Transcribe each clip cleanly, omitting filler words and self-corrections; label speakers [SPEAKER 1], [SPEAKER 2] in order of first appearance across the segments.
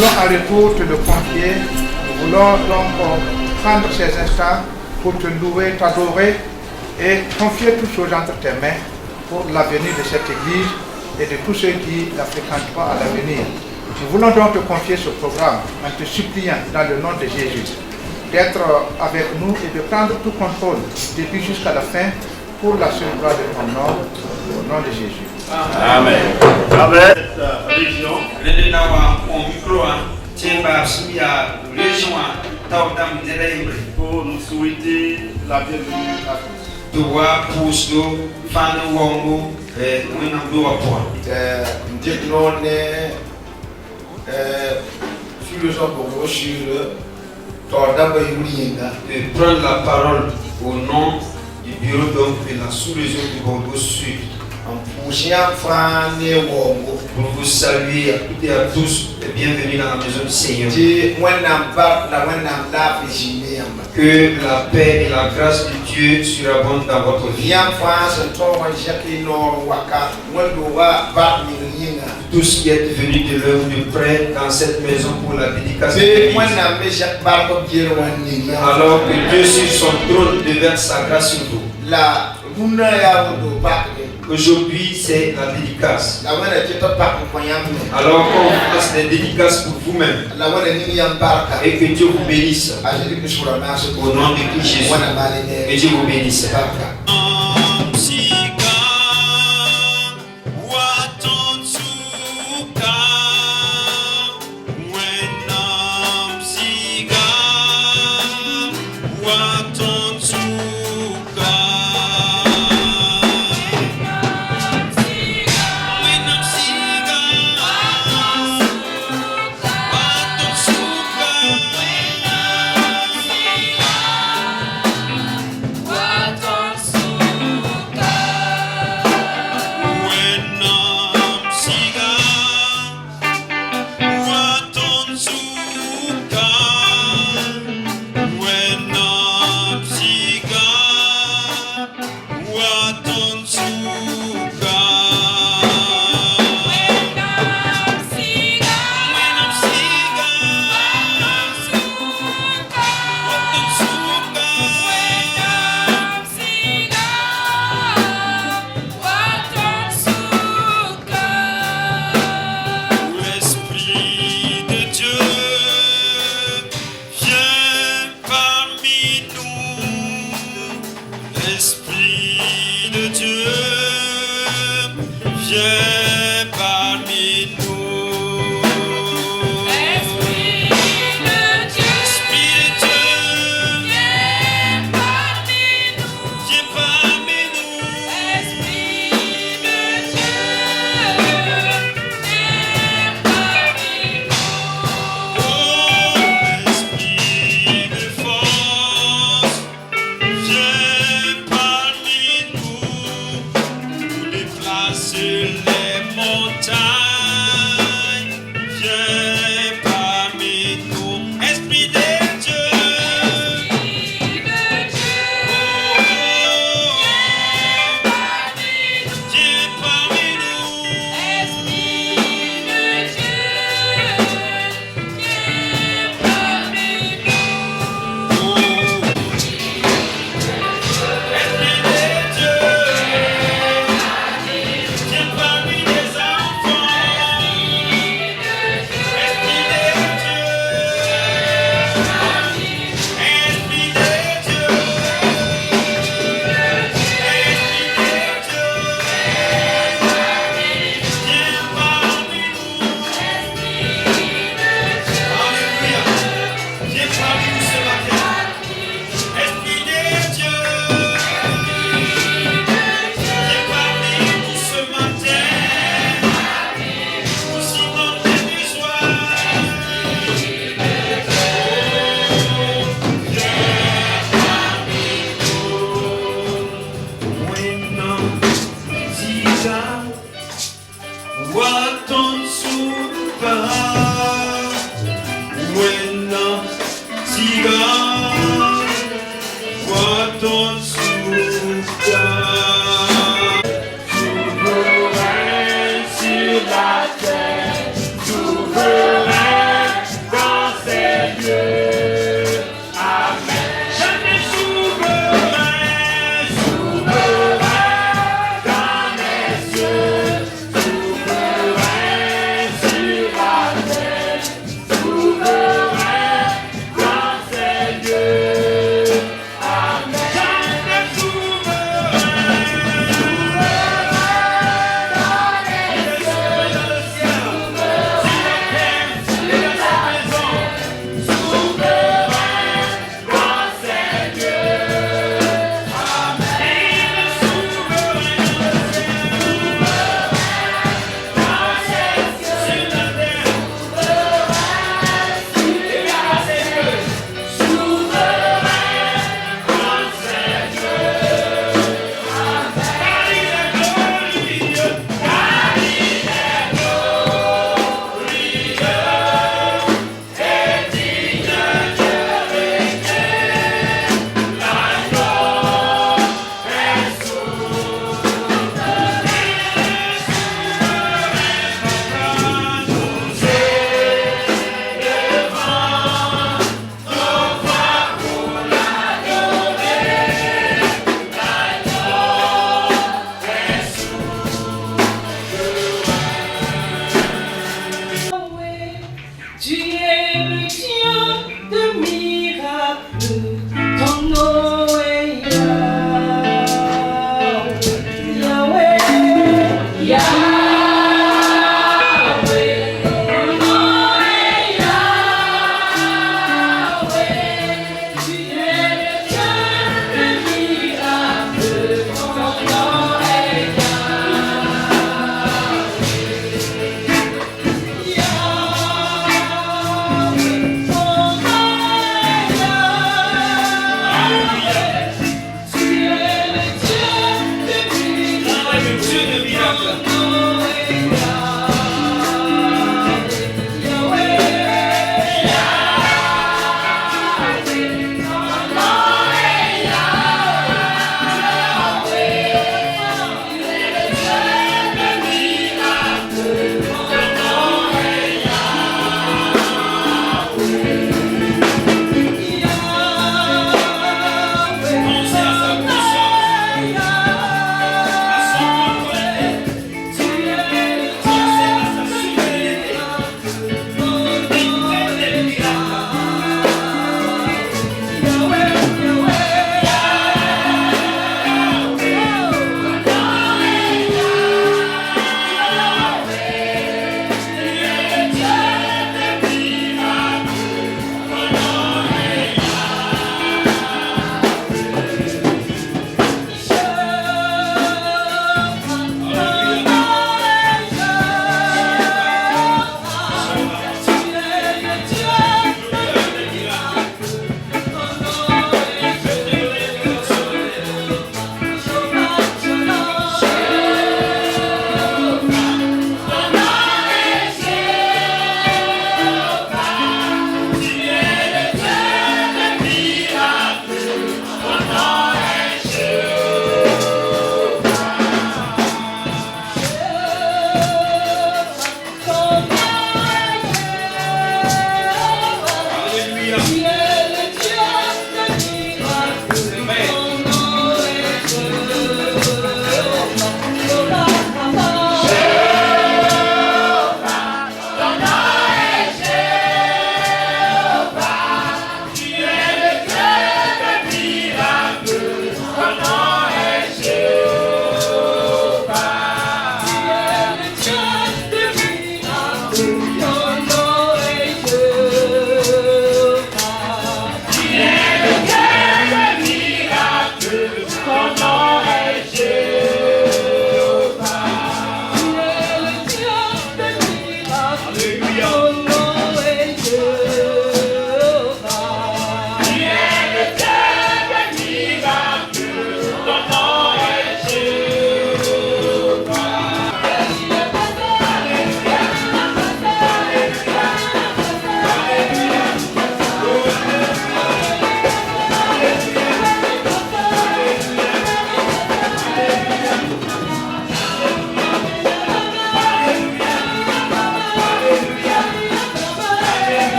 [SPEAKER 1] voulons en retour te le confier. Nous voulons donc prendre ces instants pour te louer, t'adorer et confier toutes choses entre tes mains pour l'avenir de cette église et de tous ceux qui la fréquenteront à l'avenir. Nous voulons donc te confier ce programme en te suppliant dans le nom de Jésus d'être avec nous et de prendre tout contrôle depuis jusqu'à la fin pour la seule gloire de ton nom, au nom de Jésus.
[SPEAKER 2] Amen. Amen. Cette région. Pour nous souhaiter la bienvenue à tous.
[SPEAKER 3] De prendre la parole au nom du bureau donc de la sous-région du Congo Sud. Pour vous saluer à toutes et à tous et bienvenue dans la maison du Seigneur. Que la paix et la grâce de Dieu surabondent dans votre vie. Tous qui êtes venus de l'œuvre de près dans cette maison pour la dédicace de l'Église. Alors que Dieu sur son trône déverse sa grâce sur vous. Aujourd'hui, c'est la dédicace. Alors qu'on fasse des dédicaces pour vous-même. Et que Dieu vous bénisse. Au nom de Christ Jésus. Que Dieu vous bénisse.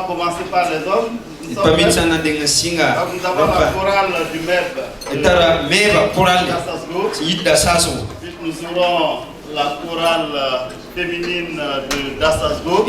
[SPEAKER 2] commencer par les hommes. Nous avons la chorale du MEB. Puis nous aurons la chorale féminine de Dassasgo.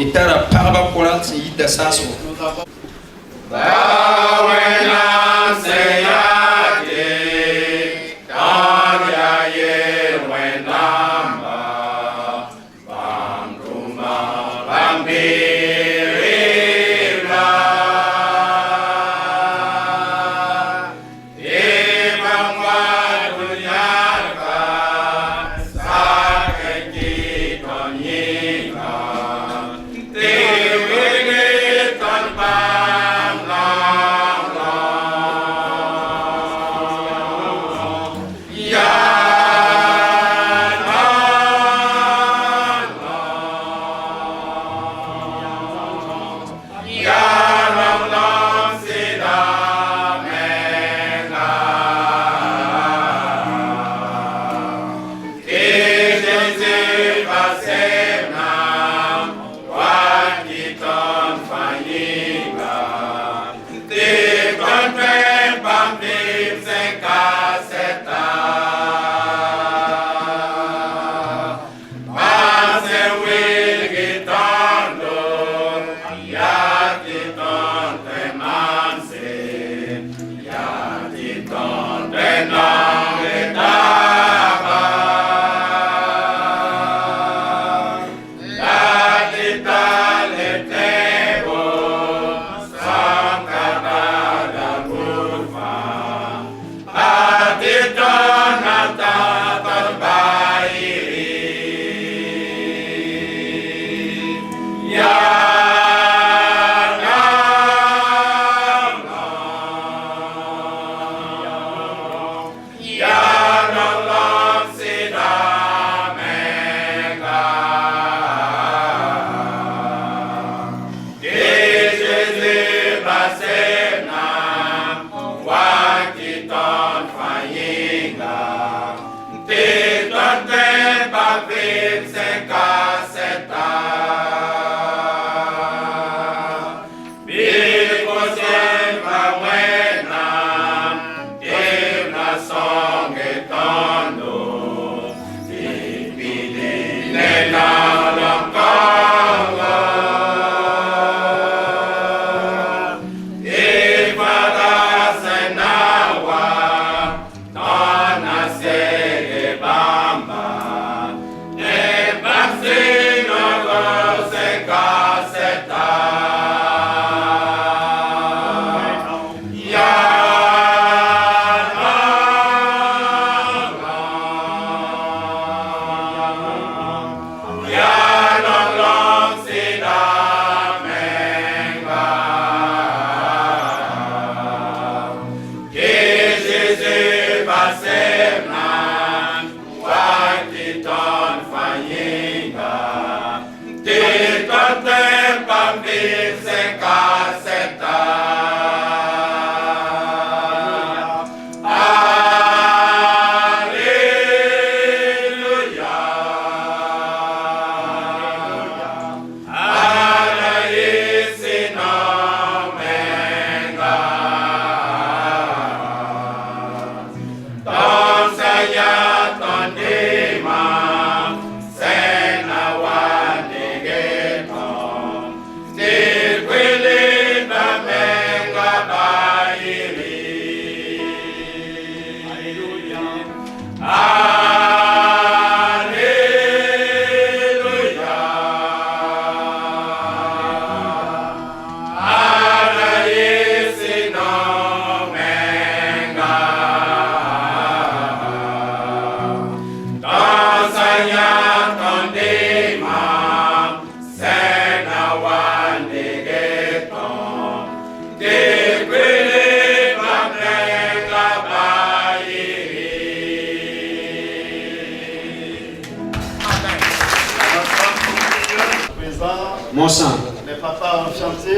[SPEAKER 2] Les papas ont chanté.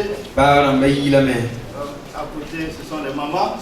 [SPEAKER 2] À côté, ce sont les mamans.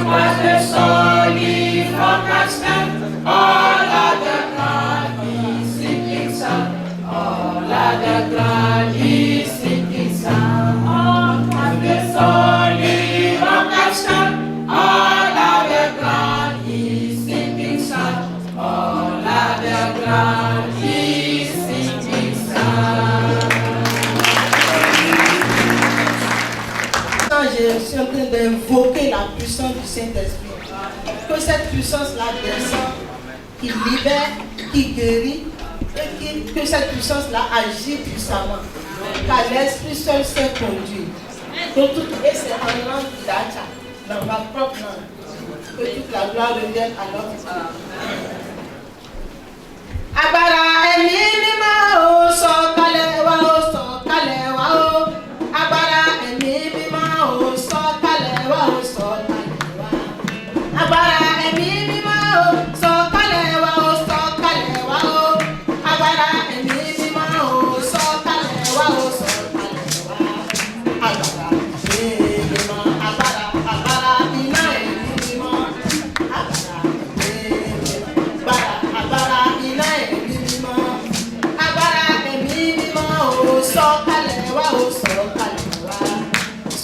[SPEAKER 4] was the solid from Aston, all other ground is sinking sand, all other ground is sinking sand. All was the solid from Aston, all other ground is sinking sand, all other ground is sinking sand.
[SPEAKER 5] Je suis en train d'invoquer la puissance du Saint-Esprit. Que cette puissance-là descend, qui libère, qui guérit, et que cette puissance-là agit puissamment. Car l'Esprit seul sait conduire. Et c'est en langue d'Acha, dans ma propre langue, que toute la gloire revienne à notre Dieu. Abara emimi o sokalewa o abara emimi o sokalewa abara emimi o sokalewa o abara emimi o sokalewa abara ina emimi abara ina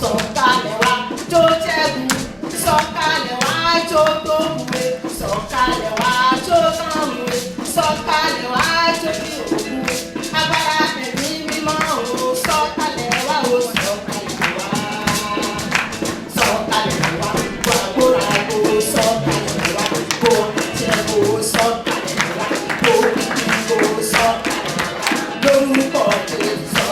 [SPEAKER 5] sọ̀kalẹ̀wá tó jẹ́gun sọ̀kalẹ̀wá tó tó múwe sọ̀kalẹ̀wá tó tán múwe sọ̀kalẹ̀wá tó ní òkúwe agbára ẹ̀mí mímọ́ o sọ̀kalẹ̀wá sọ̀kalẹ̀wá gbàgbóra o sọ̀kalẹ̀wá kó jẹ́go sọ̀kalẹ̀wá kó kíkó sọ̀kalẹ̀wá lórúkọ Jésù.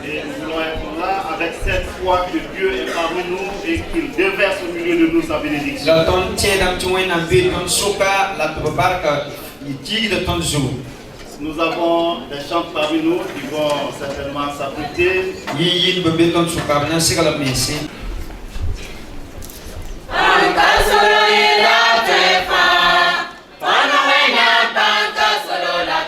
[SPEAKER 6] Et nous voulons être là avec cette foi que Dieu est parmi nous et qu'il déverse au milieu de nous sa bénédiction. Nous avons des chants parmi nous qui vont certainement s'apprêter.
[SPEAKER 4] Solo la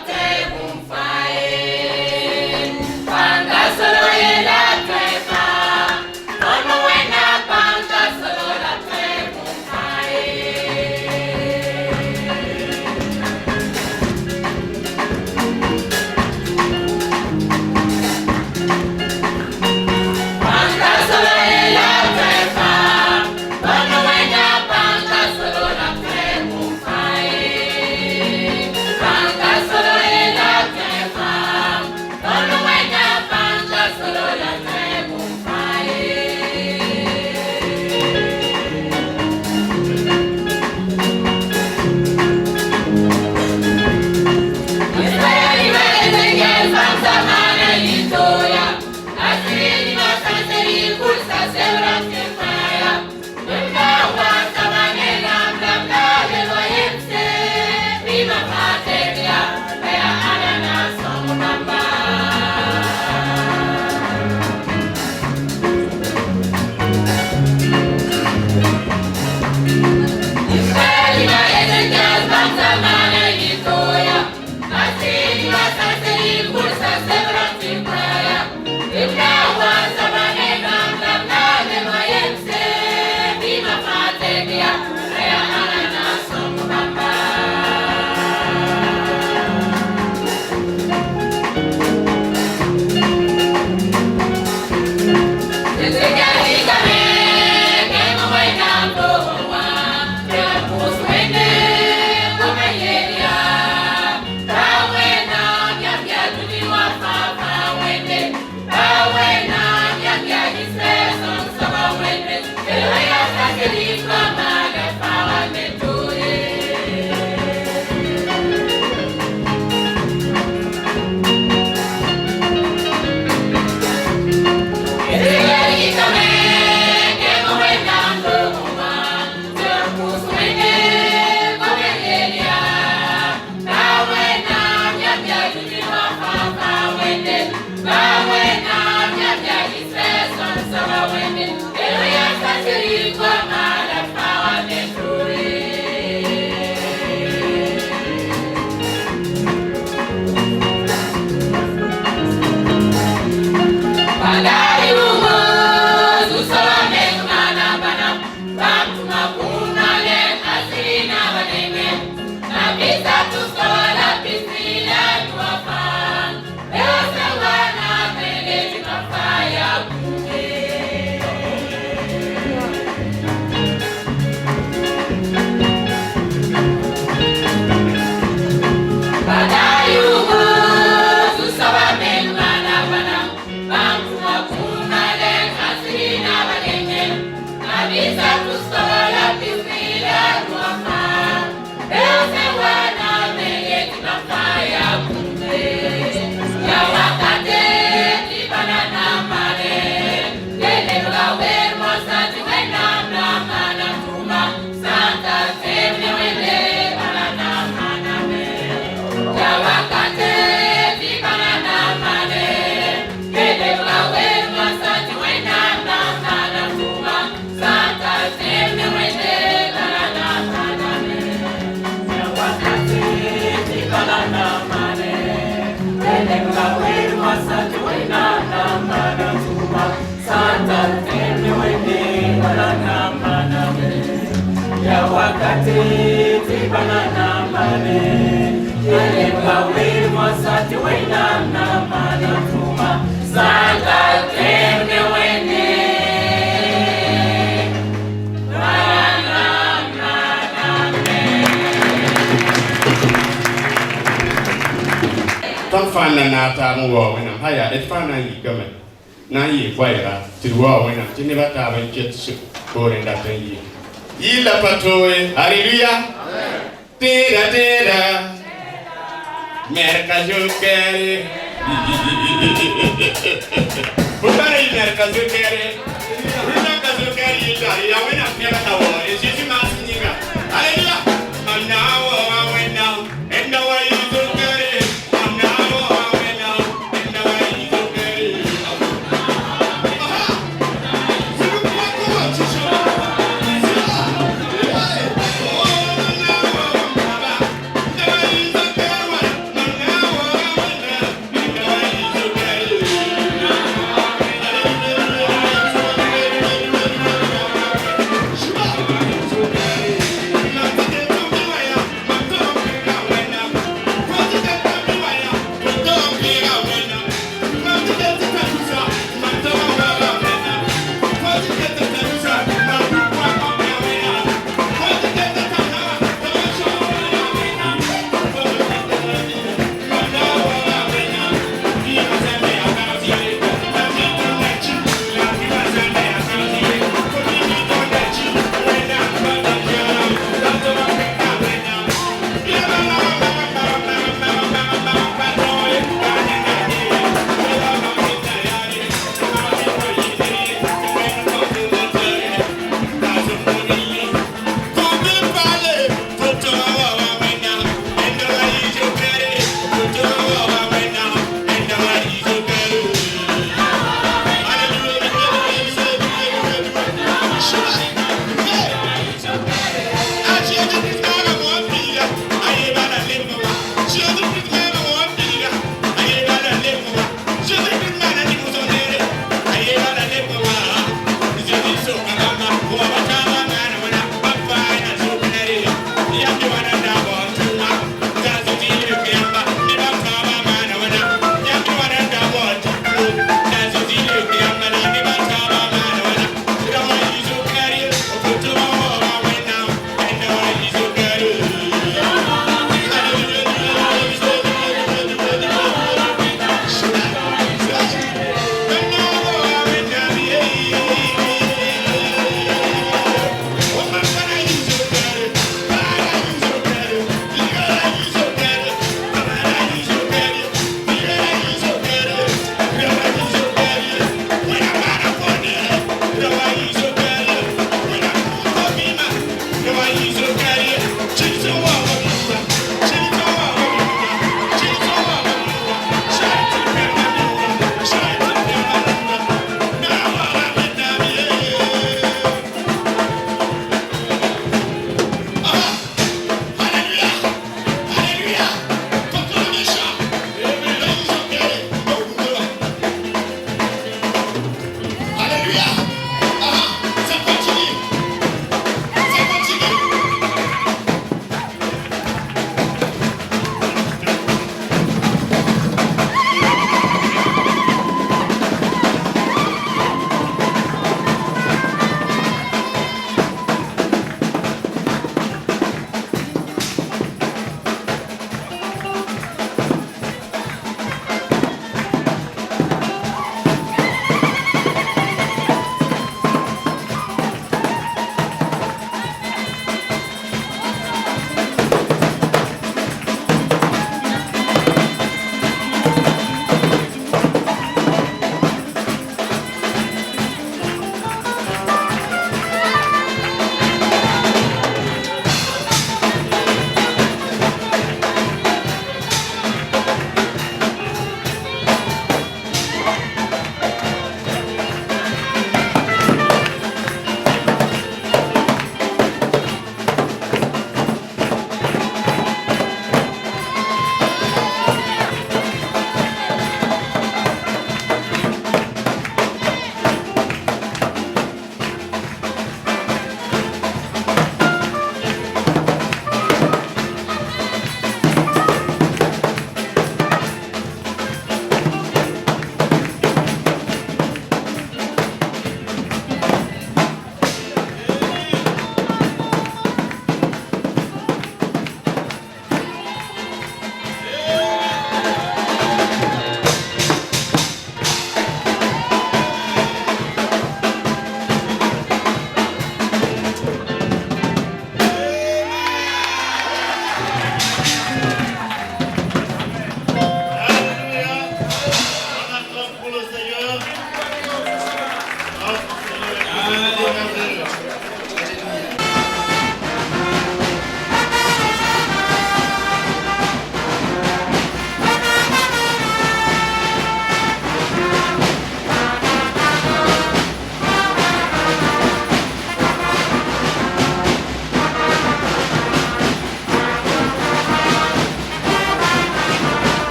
[SPEAKER 6] Tom Fana Nata Mua when I'm higher, it's fine. I come now ye quite to war when I'm never have a jet for in that year. Ye la patoe, hallelujah. Tera tera, Mercazukere. Bukai Mercazukere. Mercazukere, I went up near the war. It's just a mass nigga. Hallelujah. And now I went down, and now I use to get it. And now I went down, and now I use to get it.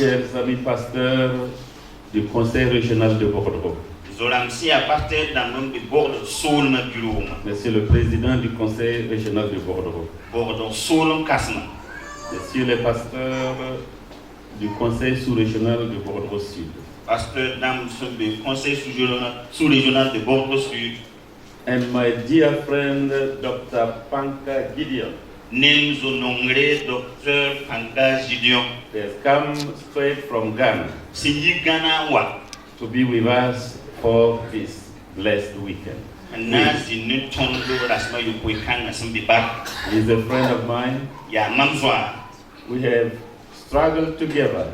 [SPEAKER 7] chers amis pasteurs du Conseil régional de Bordeaux, Monsieur le Président du Conseil régional de Bordeaux, Messieurs les pasteurs du Conseil sous-régional de Bordeaux Sud,
[SPEAKER 6] Pasteur Dame du Conseil sous-régional de Bordeaux Sud,
[SPEAKER 7] and my dear friend Dr. Panka Gideon,
[SPEAKER 6] names honoré Dr. Panka Gideon,
[SPEAKER 7] he has come straight from Ghana to be with us for this blessed weekend. He is a friend of mine. We have struggled together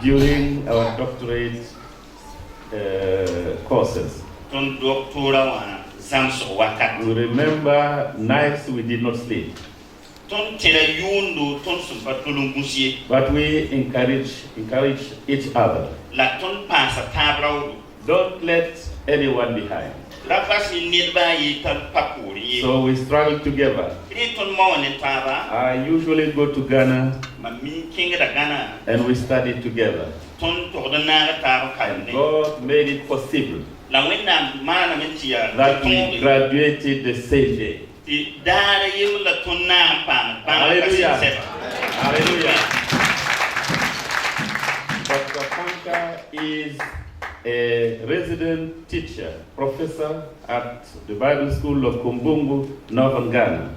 [SPEAKER 7] during our doctorate courses. We remember nights we did not sleep. But we encourage each other. Don't let anyone behind. So we struggle together. I usually go to Ghana and we study together. And God made it possible that we graduated the same day. Hallelujah. Hallelujah. Dr. Panka is a resident teacher, professor at the Bible School of Kumbungu, Northern Ghana.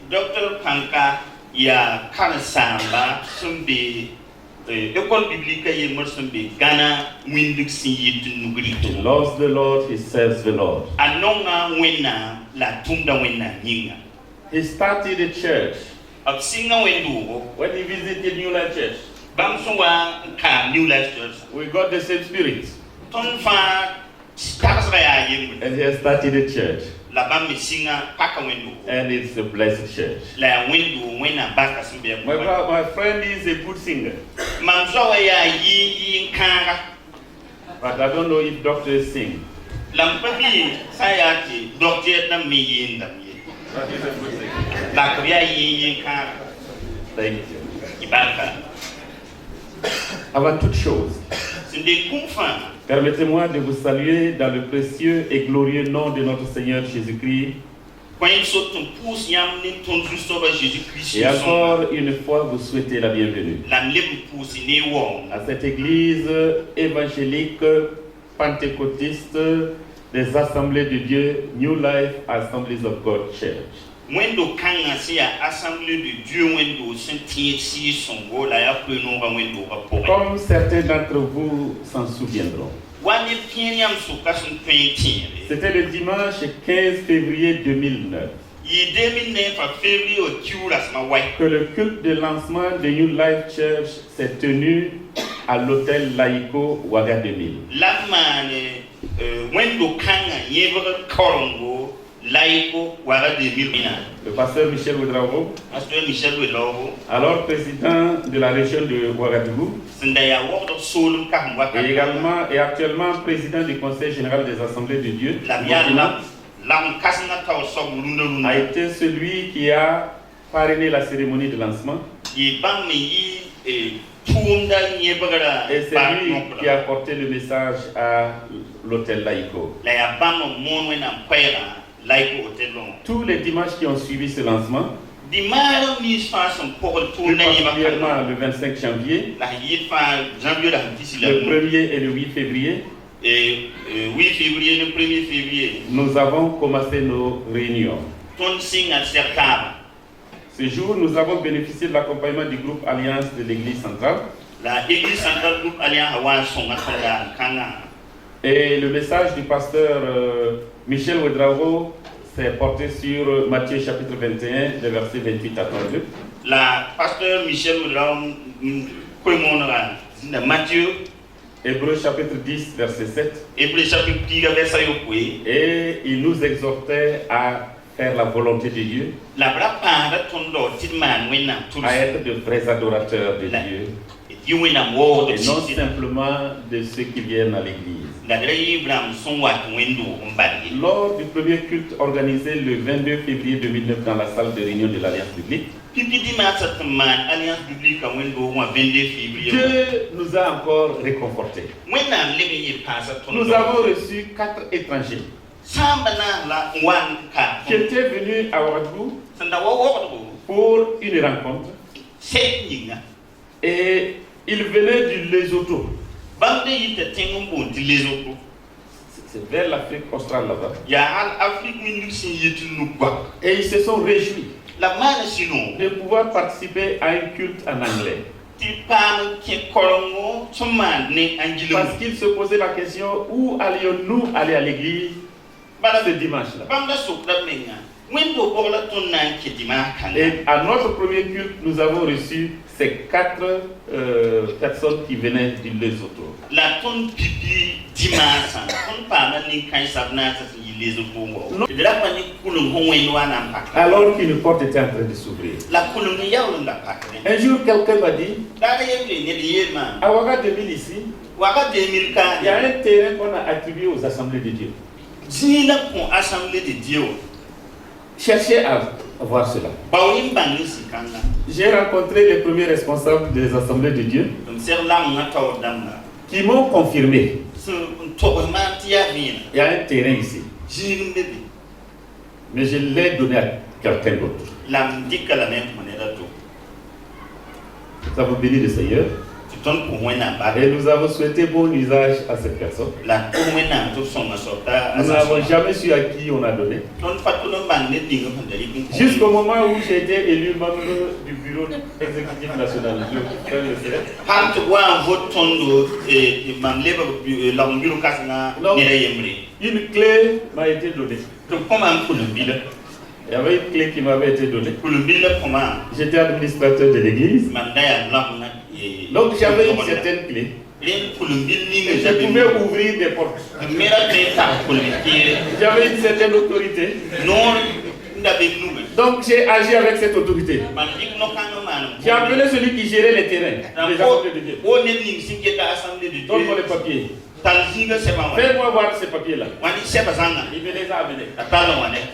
[SPEAKER 6] Dr. Panka ya Kansamba Sumbi école biblique est Mosumbi Ghana Winduk Siyitu Nugrito.
[SPEAKER 7] He loves the Lord, he serves the Lord.
[SPEAKER 6] Anonga wena la tunda wena nyinga.
[SPEAKER 7] He started a church.
[SPEAKER 6] Absinga wendu
[SPEAKER 7] When he visited New Life Church,
[SPEAKER 6] Bamswa ka New Life Church.
[SPEAKER 7] we got the same spirit.
[SPEAKER 6] Tonfa Starsaya Yim.
[SPEAKER 7] And he has started a church.
[SPEAKER 6] La Bami Singa Paka wendu.
[SPEAKER 7] And it's a blessed church.
[SPEAKER 6] La wendu wena baka Simbia.
[SPEAKER 7] My friend is a good singer.
[SPEAKER 6] Mamsawa ya yi kanga.
[SPEAKER 7] But I don't know if doctors sing.
[SPEAKER 6] Lampabi sayati doctor na mi yinda.
[SPEAKER 7] But he's a good singer.
[SPEAKER 6] La Korea yi kanga.
[SPEAKER 7] Thank you.
[SPEAKER 6] Ibaka.
[SPEAKER 7] Avant toute chose,
[SPEAKER 6] C'est des confins.
[SPEAKER 7] permettez-moi de vous saluer dans le précieux et glorieux nom de notre Seigneur Jésus-Christ.
[SPEAKER 6] Quand ils sont ton pouce, yam ni ton juste over Jésus-Christ.
[SPEAKER 7] Et encore une fois, vous souhaitez la bienvenue
[SPEAKER 6] La mlebe pouce ni wong.
[SPEAKER 7] à cette église évangélique pentecôtiste des Assemblées de Dieu, New Life Assemblies of God Church.
[SPEAKER 6] Wendo kanga si a assemblée de Dieu wendo senti si songo la ya peno ba wendo ba po.
[SPEAKER 7] Comme certains d'entre vous s'en souviendront,
[SPEAKER 6] Wani pieniam suka sun penti.
[SPEAKER 7] c'était le dimanche 15 février 2009
[SPEAKER 6] Yi 2009 a février au turas ma wai.
[SPEAKER 7] que le culte de lancement de New Life Church s'est tenu à l'hôtel Laïko Ouaga 2000.
[SPEAKER 6] Lamane wendo kanga yever korongo laiko wara 2000 mina.
[SPEAKER 7] Le pasteur Michel Ouedraogo,
[SPEAKER 6] Pasteur Michel Ouedraogo,
[SPEAKER 7] alors président de la région de Ouagadougou,
[SPEAKER 6] sendaya wordo solum ka mwaka.
[SPEAKER 7] et actuellement président du Conseil général des Assemblées de Dieu,
[SPEAKER 6] La miala lam kasna ka so mulunda
[SPEAKER 7] a
[SPEAKER 6] luna.
[SPEAKER 7] été celui qui a parrainé la cérémonie de lancement
[SPEAKER 6] Yi bang mi yi tunda nyebara
[SPEAKER 7] et c'est lui qui a porté le message à l'hôtel Laïko.
[SPEAKER 6] La ya bang mon wena kwera laiko hotelon.
[SPEAKER 7] Tous les dimanches qui ont suivi ce lancement,
[SPEAKER 6] Di maro ni façon pour
[SPEAKER 7] plus
[SPEAKER 6] tunda
[SPEAKER 7] particulièrement
[SPEAKER 6] nyebara.
[SPEAKER 7] le 25 janvier,
[SPEAKER 6] La yi fa janvier la d'ici
[SPEAKER 7] le
[SPEAKER 6] la.
[SPEAKER 7] 1er et le 8 février,
[SPEAKER 6] Et 8 février le 1er février.
[SPEAKER 7] nous avons commencé nos réunions.
[SPEAKER 6] Ton signe à septembre.
[SPEAKER 7] Ce jour, nous avons bénéficié de l'accompagnement du groupe Alliance de l'Église centrale.
[SPEAKER 6] La église centrale groupe Alliance Hawan son atala kanga.
[SPEAKER 7] Et le message du pasteur Michel Ouedraogo s'est porté sur Matthieu chapitre 21, les versets 28 à 32.
[SPEAKER 6] La pasteur Michel Ouedraogo koimonera na Matthieu
[SPEAKER 7] Hébreux chapitre 10, verset 7.
[SPEAKER 6] Hébreux chapitre 10 verset 8.
[SPEAKER 7] Et il nous exhortait à faire la volonté de Dieu,
[SPEAKER 6] La brapa tondo tidman wena tout.
[SPEAKER 7] à être de vrais adorateurs de Dieu,
[SPEAKER 6] You wena wo
[SPEAKER 7] et non simplement de ceux qui viennent à l'église. Lors du premier culte organisé le 22 février 2009 dans la salle de réunion de l'Alliance publique, Dieu nous a encore réconfortés. Nous avons reçu 4 étrangers qui étaient venus à Ouagadougou pour une rencontre. Et ils venaient du Lesotho. C'est vers l'Afrique australe là-bas. Et ils se sont réjouis de pouvoir participer à un culte en anglais. Parce qu'ils se posaient la question, où allions-nous aller à l'église ce dimanche-là? Et à notre premier culte, nous avons reçu ces 4 personnes qui venaient du Lesotho. Alors qu'une porte était en train de s'ouvrir. Un jour, quelqu'un m'a dit, à Ouaga 2000 ici, il y a un terrain qu'on a attribué aux assemblées de Dieu. Cherchez à voir cela. J'ai rencontré les premiers responsables des assemblées de Dieu qui m'ont confirmé. Il y a un terrain ici. Mais je l'ai donné à quelqu'un d'autre. Nous avons béni le Seigneur. Et nous avons souhaité bon usage à cette personne. Nous n'avons jamais su à qui on a donné. Jusqu'au moment où j'ai été élu membre du bureau exécutif national. Une clé m'a été donnée. Il y avait une clé qui m'avait été donnée. J'étais administrateur de l'église. Donc j'avais une certaine clé. Je pouvais ouvrir des portes. J'avais une certaine autorité. Donc j'ai agi avec cette autorité. J'ai appelé celui qui gérait les terrains, les assemblées de Dieu. Donne-moi les papiers. Fais-moi voir ces papiers-là. Il me les a amenés.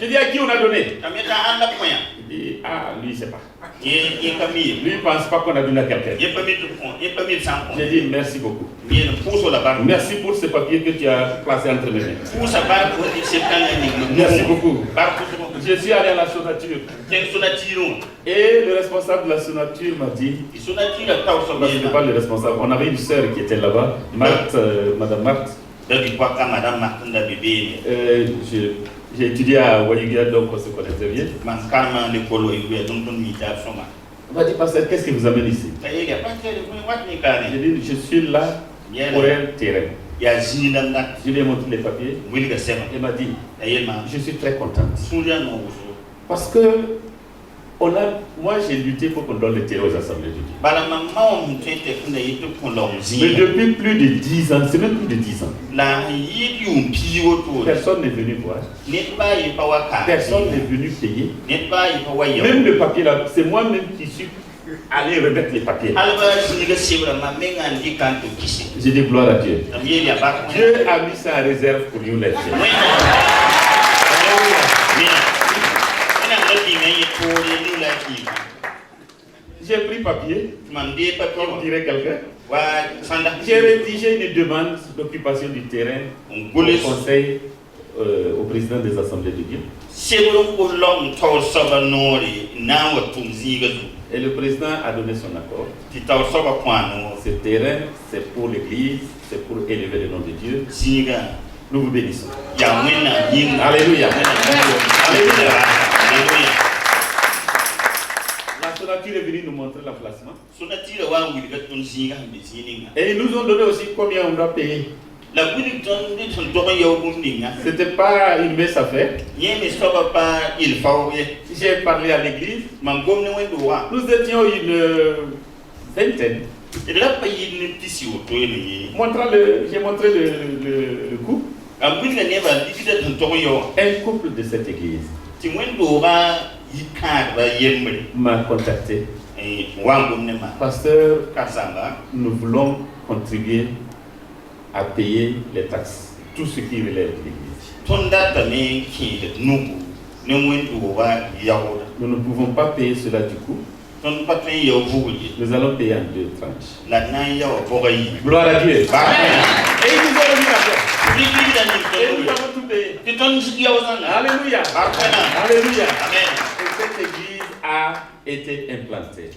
[SPEAKER 7] Je dis à qui on a donné? Il dit, ah, lui, il ne sait pas. Lui, il ne pense pas qu'on a donné à quelqu'un. J'ai dit, merci beaucoup. Merci pour ce papier que tu as placé entre mes mains. Merci beaucoup. Je suis allé à la sonature. Et le responsable de la sonature m'a dit, je ne pas le responsable, on avait une sœur qui était là-bas, Marthe, Madame Marthe. J'ai étudié à Wayugia, donc on se connaissait bien. On m'a dit, pasteur, qu'est-ce qui vous amène ici? J'ai dit, je suis là pour un terrain. Je lui ai montré les papiers. Il m'a dit, je suis très contente. Parce que moi j'ai lutté pour qu'on donne le terrain aux assemblées de Dieu. Mais depuis plus de 10 ans, c'est même plus de 10 ans. Personne n'est venu voir. Personne n'est venu payer. Même le papier là, c'est moi-même qui suis allé remettre les papiers. J'ai dit gloire à Dieu. Dieu a mis ça en réserve pour nous les dieux. J'ai pris papier, comme dirait quelqu'un. J'ai rédigé une demande d'occupation du terrain au conseil, au président des assemblées de Dieu. Et le président a donné son accord. Ce terrain, c'est pour l'église, c'est pour élever le nom de Dieu. Nous vous bénissons. Alléluia. Alléluia. La sonature est venue nous montrer l'emplacement. Et ils nous ont donné aussi combien on doit payer. C'était pas une messe à faire. J'ai parlé à l'église. Nous étions une vingtaine. J'ai montré le couple. Un couple de cette église m'a contacté. Pasteur, nous voulons contribuer à payer les taxes, tout ce qui relève de l'église. Nous ne pouvons pas payer cela du coup. Nous allons payer en 2 tranches. Gloire à Dieu. Et ils nous ont remis la paix. Et nous avons tout payé. Alléluia. Alléluia. Et cette église a été implantée.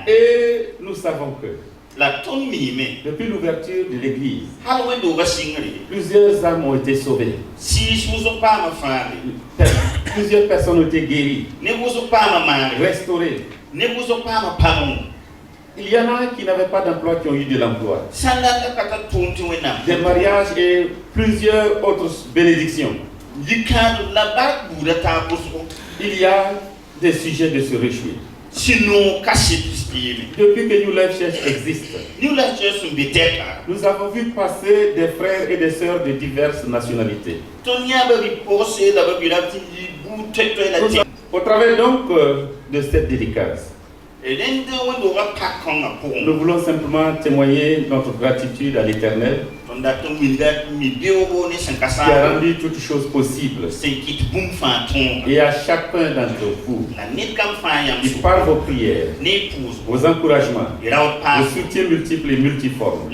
[SPEAKER 7] Et nous savons que depuis l'ouverture de l'église, plusieurs âmes ont été sauvées. Plusieurs personnes ont été guéries, restaurées. Il y en a qui n'avaient pas d'emploi qui ont eu de l'emploi. Des mariages et plusieurs autres bénédictions. Il y a des sujets de se réjouir. Depuis que New Life Church existe, nous avons vu passer des frères et des sœurs de diverses nationalités. Au travers donc de cette dédicace, nous voulons simplement témoigner notre gratitude à l'Éternel qui a rendu toutes choses possibles, et à chacun d'entre vous qui par vos prières, vos encouragements, vos soutiens multiples et multiformes,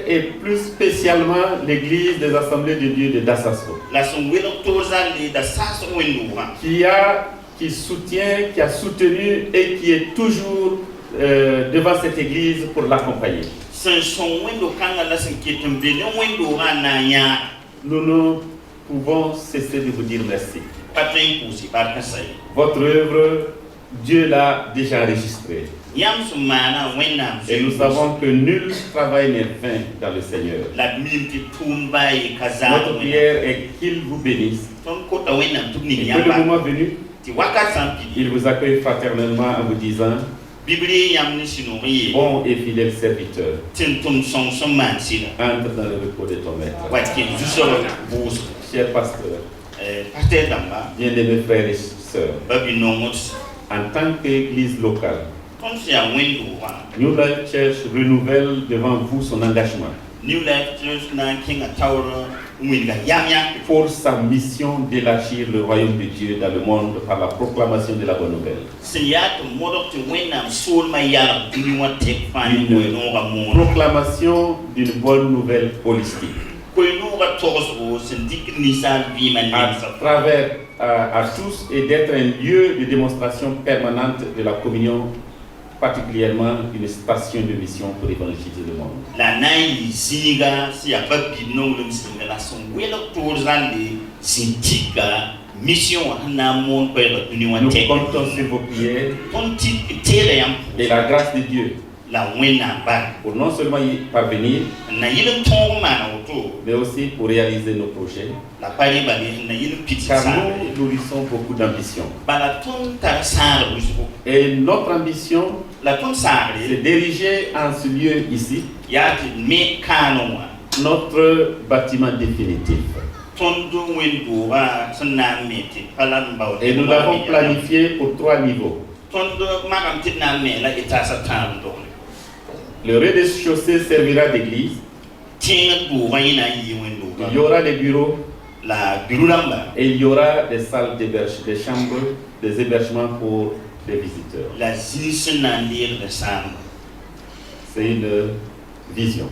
[SPEAKER 7] et plus spécialement l'église des Assemblées de Dieu de Dassasso, qui soutient, qui a soutenu et qui est toujours devant cette église pour l'accompagner. Nous ne pouvons cesser de vous dire merci. Votre œuvre, Dieu l'a déjà enregistrée. Et nous savons que nul travail n'est vain dans le Seigneur. Notre prière est qu'il vous bénisse. Et que le moment venu, il vous accueille fraternellement en vous disant: bon et fidèle serviteur, entre dans le repos de ton maître. Cher pasteur, bien-aimés frères et sœurs, en tant qu'église locale, New Life Church renouvelle devant vous son engagement pour sa mission d'élargir le royaume de Dieu dans le monde par la proclamation de la bonne nouvelle. Une proclamation d'une bonne nouvelle holistique. À travers à tous, et d'être un lieu de démonstration permanente de la communion, particulièrement une station de mission pour évangéliser le monde. Nous comptons sur vos prières et la grâce de Dieu pour non seulement y parvenir, mais aussi pour réaliser nos projets, car nous nourrissons beaucoup d'ambition. Et notre ambition, c'est d'ériger en ce lieu ici notre bâtiment définitif. Et nous l'avons planifié pour 3 niveaux. Le rez-de-chaussée servira d'église. Il y aura des bureaux et il y aura des salles d'hébergement, des chambres, des hébergements pour les visiteurs. C'est une vision.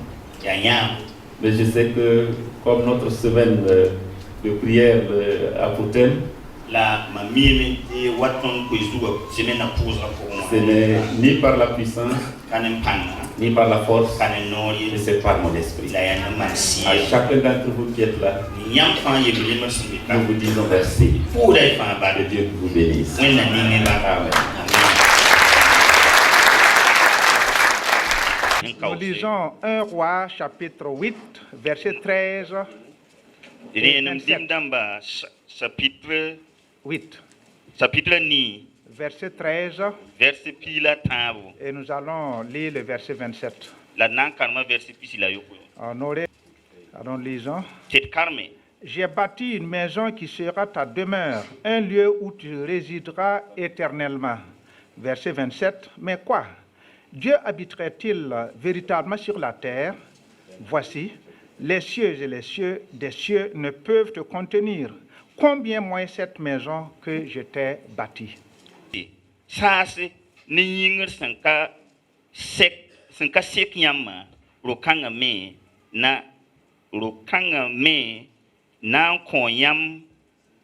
[SPEAKER 7] Mais je sais que comme notre semaine de prière a pour thème, ce n'est ni par la puissance, ni par la force, mais c'est par mon esprit. À chacun d'entre vous qui êtes là, nous vous disons merci. Que Dieu vous bénisse. Amen.
[SPEAKER 1] Nous lisons 1 Roi chapitre 8, verset 13. 8. Verset 13. Et nous allons lire le verset 27. Allons lisons. J'ai bâti une maison qui sera ta demeure, un lieu où tu résideras éternellement. Verset 27. Mais quoi? Dieu habiterait-il véritablement sur la terre? Voici, les cieux et les cieux des cieux ne peuvent te contenir. Combien moins cette maison que je t'ai bâtie?
[SPEAKER 7] Sase ni yingr sanka sek yamma rokanga me na konyam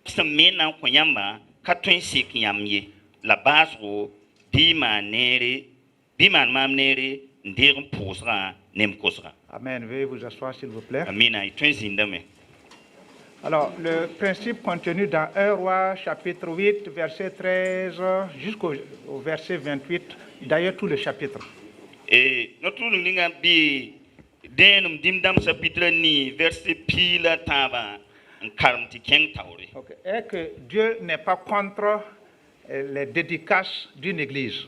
[SPEAKER 7] same na konyamba katwen sek yamye la basro biman mamnere ndir posra nem kosra.
[SPEAKER 1] Amen. Veuillez vous asseoir s'il vous plaît.
[SPEAKER 7] Amina itwen zindame.
[SPEAKER 1] Alors, le principe contenu dans 1 Roi, chapitre 8, verset 13, jusqu'au verset 28, d'ailleurs tout le chapitre.
[SPEAKER 7] Et notre linga bi denum dimdam chapitre ni verset pila taba en karmti keng tauri.
[SPEAKER 1] Okay. Et que Dieu n'est pas contre les dédicaces d'une église.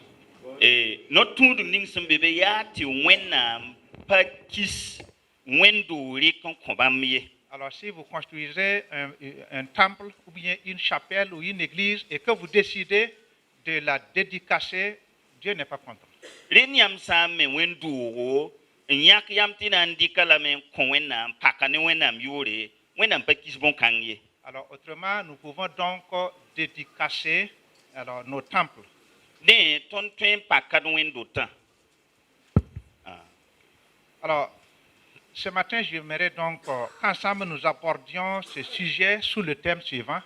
[SPEAKER 7] Et notre ling sembebe ya ti wenam pa kis wendo rikon kobamye.
[SPEAKER 1] Alors, si vous construisez un temple ou bien une chapelle ou une église et que vous décidez de la dédicacer, Dieu n'est pas contre.
[SPEAKER 7] Renyam same wendo nyak yam tinandika la men konwenam pakane wenam yore wenam pa kis bon kangye.
[SPEAKER 1] Alors, autrement, nous pouvons donc dédicacer nos temples.
[SPEAKER 7] Den ton twen pakane wendo tan.
[SPEAKER 1] Alors, ce matin, j'aimerais donc qu'ensemble nous abordions ce sujet sous le thème suivant.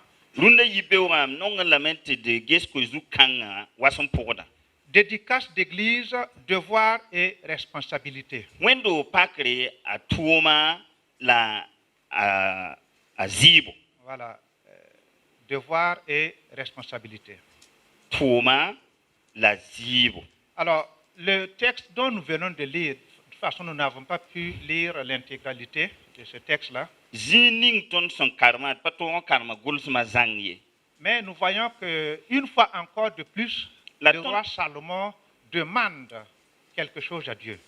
[SPEAKER 1] Dédicace d'église, devoir et responsabilité. Voilà, devoir et responsabilité. Alors, le texte dont nous venons de lire, de toute façon, nous n'avons pas pu lire l'intégralité de ce texte-là. Mais nous voyons qu'une fois encore de plus, le roi Salomon demande quelque chose à Dieu.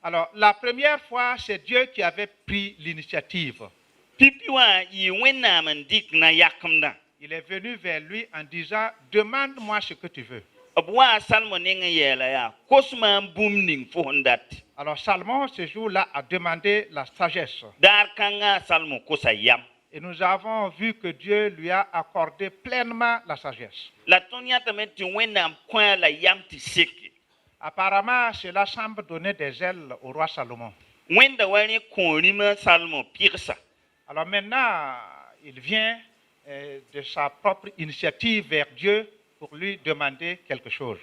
[SPEAKER 1] Alors, la première fois, c'est Dieu qui avait pris l'initiative. Il est venu vers lui en disant, demande-moi ce que tu veux. Alors Salomon, ce jour-là, a demandé la sagesse. Et nous avons vu que Dieu lui a accordé pleinement la sagesse. Apparemment, cela semble donner des ailes au roi Salomon. Alors maintenant, il vient de sa propre initiative vers Dieu pour lui demander quelque chose.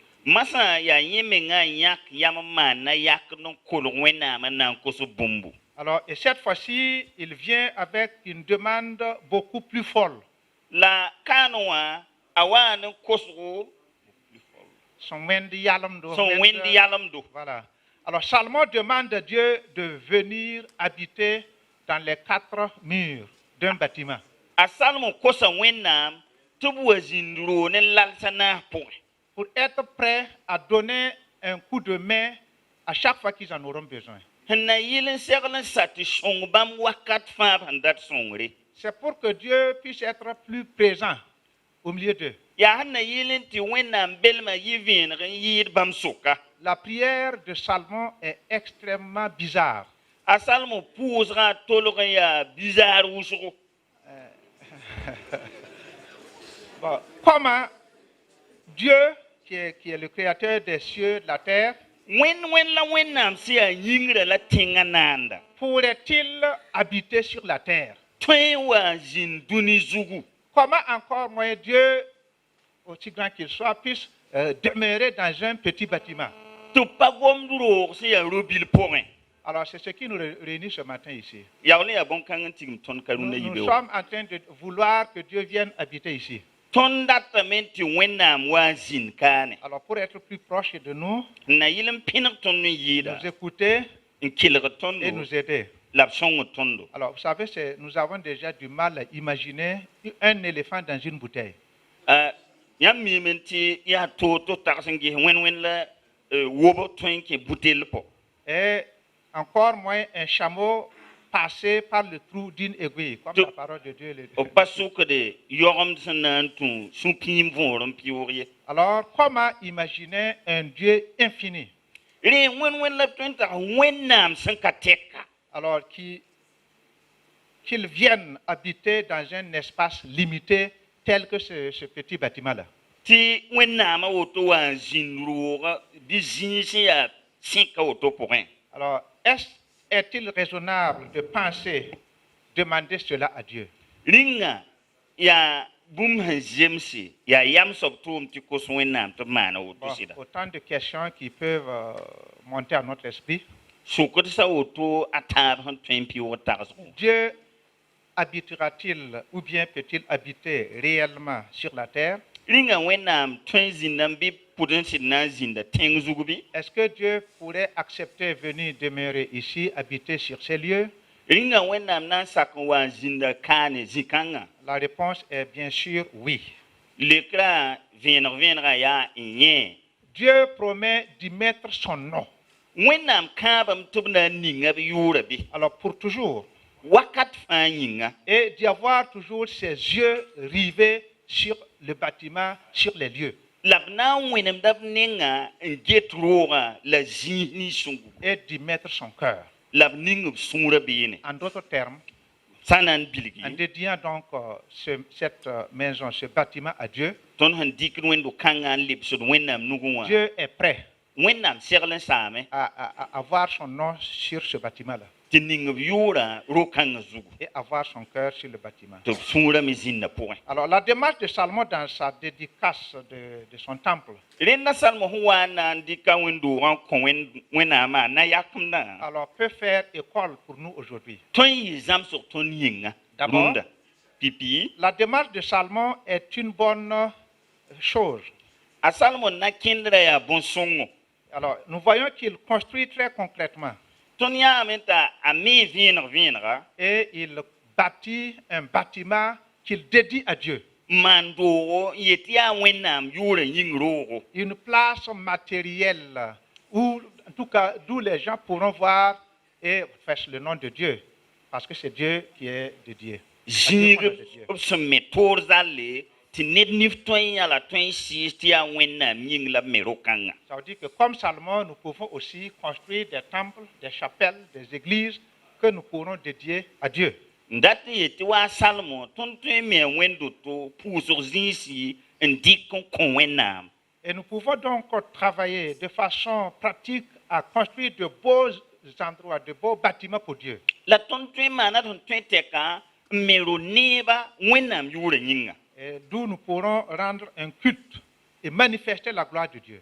[SPEAKER 1] Alors, et cette fois-ci, il vient avec une demande beaucoup plus folle. Son wendi yalamdo. Voilà. Alors, Salomon demande à Dieu de venir habiter dans les 4 murs d'un bâtiment. Pour être prêt à donner un coup de main à chaque fois qu'ils en auront besoin. C'est pour que Dieu puisse être plus présent au milieu d'eux. La prière de Salomon est extrêmement bizarre. Bon, comment Dieu, qui est le créateur des cieux, de la terre, pourrait-il habiter sur la terre? Comment encore moi, Dieu, aussi grand qu'il soit, puisse demeurer dans un petit bâtiment? Alors c'est ce qui nous réunit ce matin ici. Nous sommes en train de vouloir que Dieu vienne habiter ici. Alors pour être plus proche de nous, nous écouter et nous aider. Alors vous savez, nous avons déjà du mal à imaginer un éléphant dans une bouteille. Et encore moins un chameau passer par le trou d'une aiguille, comme la parole de Dieu le dit. Alors, comment imaginer un Dieu infini? Alors, qu'il vienne habiter dans un espace limité tel que ce petit bâtiment-là. Alors, est-il raisonnable de penser, demander cela à Dieu? Bon, autant de questions qui peuvent monter à notre esprit. Dieu habitera-t-il ou bien peut-il habiter réellement sur la terre? Est-ce que Dieu pourrait accepter venir demeurer ici, habiter sur ces lieux? La réponse est bien sûr oui. Dieu promet d'y mettre son nom. Alors pour toujours. Et d'y avoir toujours ses yeux rivés sur le bâtiment, sur les lieux. Et d'y mettre son cœur. En d'autres termes, en dédiant donc cette maison, ce bâtiment à Dieu, Dieu est prêt à avoir son nom sur ce bâtiment-là. Et avoir son cœur sur le bâtiment. Alors la démarche de Salomon dans sa dédicace de son temple, alors peut faire école pour nous aujourd'hui. D'abord, la démarche de Salomon est une bonne chose. Alors nous voyons qu'il construit très concrètement. Et il bâtit un bâtiment qu'il dédie à Dieu. Une place matérielle où, en tout cas, d'où les gens pourront voir et faire le nom de Dieu, parce que c'est Dieu qui est dédié. Ça veut dire que comme Salomon, nous pouvons aussi construire des temples, des chapelles, des églises que nous pourrons dédier à Dieu. Et nous pouvons donc travailler de façon pratique à construire de beaux endroits, de beaux bâtiments pour Dieu. Et d'où nous pourrons rendre un culte et manifester la gloire de Dieu.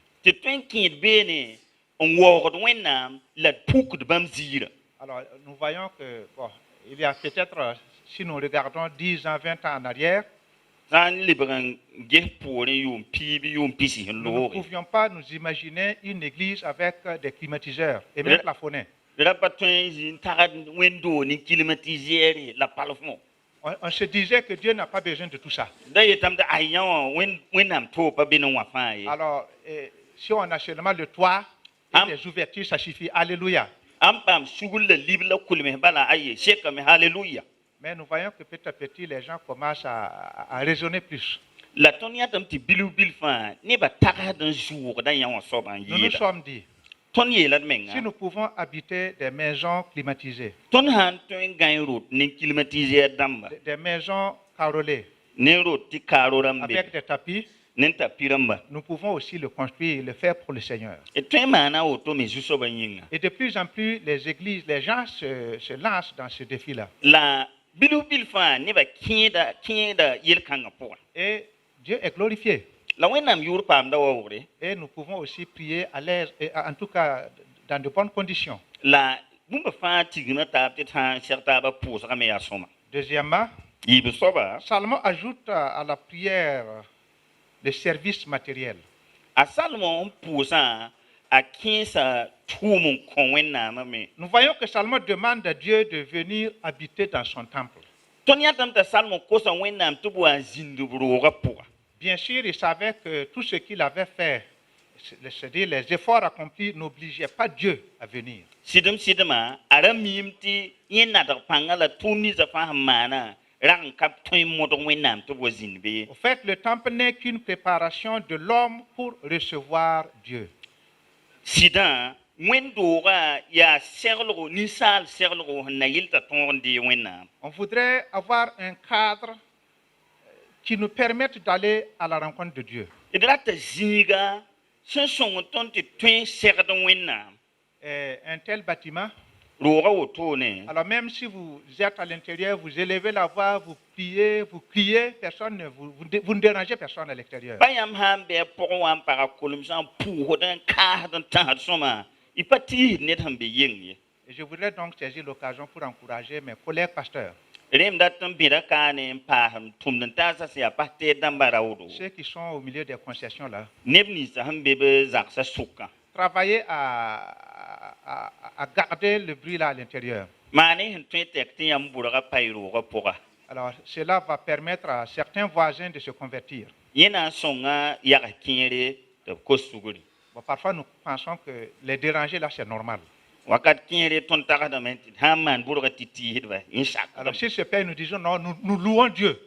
[SPEAKER 1] Alors, nous voyons que, bon, il y a peut-être, si nous regardons 10 ans, 20 ans en arrière, nous ne pouvions pas nous imaginer une église avec des climatiseurs et même plafonnés. On se disait que Dieu n'a pas besoin de tout ça. Alors, si on a seulement le toit et les ouvertures, ça suffit. Alléluia. Mais nous voyons que petit à petit, les gens commencent à raisonner plus. Nous nous sommes dit, si nous pouvons habiter des maisons climatisées, des maisons carrelées, avec des tapis, nous pouvons aussi le construire et le faire pour le Seigneur. Et de plus en plus, les églises, les gens se lancent dans ce défi-là. Et Dieu est glorifié. Et nous pouvons aussi prier à l'aise, en tout cas dans de bonnes conditions. Deuxièmement, Salomon ajoute à la prière le service matériel. Nous voyons que Salomon demande à Dieu de venir habiter dans son temple. Bien sûr, il savait que tout ce qu'il avait fait c'est-à-dire les efforts accomplis n'obligeaient pas Dieu à venir.
[SPEAKER 7] Sidem sidema aramim ti yena da pangala tuni za fahamana ran kap toy modon wenam to bozinbe.
[SPEAKER 1] Au fait, le temple n'est qu'une préparation de l'homme pour recevoir Dieu.
[SPEAKER 7] Sida wendora ya serlo nisal serlo na yilta tondi wenam.
[SPEAKER 1] On voudrait avoir un cadre qui nous permette d'aller à la rencontre de Dieu.
[SPEAKER 7] Idrata zinga son son tonti twin serdo wenam.
[SPEAKER 1] Un tel bâtiment,
[SPEAKER 7] Rora otone.
[SPEAKER 1] alors même si vous êtes à l'intérieur, vous élevez la voix, vous criez, personne vous ne dérangez personne à l'extérieur.
[SPEAKER 7] Bayam hambe pourwan para kolumsan pour dan ka dan ta soma. Ipati net hambe yengi.
[SPEAKER 1] Et je voudrais donc saisir l'occasion pour encourager mes collègues pasteurs,
[SPEAKER 7] Rem datam biraka ne paham tumdan ta sa sia pate dambara odo.
[SPEAKER 1] ceux qui sont au milieu des concessions là.
[SPEAKER 7] Nebni sa hambe be zaksa suka.
[SPEAKER 1] Travaillez à garder le bruit là à l'intérieur.
[SPEAKER 7] Mane hentwe tekti yam buraga payro ga pora.
[SPEAKER 1] Alors, cela va permettre à certains voisins de se convertir.
[SPEAKER 7] Yena songa yaga kinere de kosuguri.
[SPEAKER 1] Bon, parfois, nous pensons que les déranger là, c'est normal.
[SPEAKER 7] Wakat kinere ton taga da menti haman buraga titi hidwa insak.
[SPEAKER 1] Alors, s'il se plaît, nous disons non, nous louons Dieu.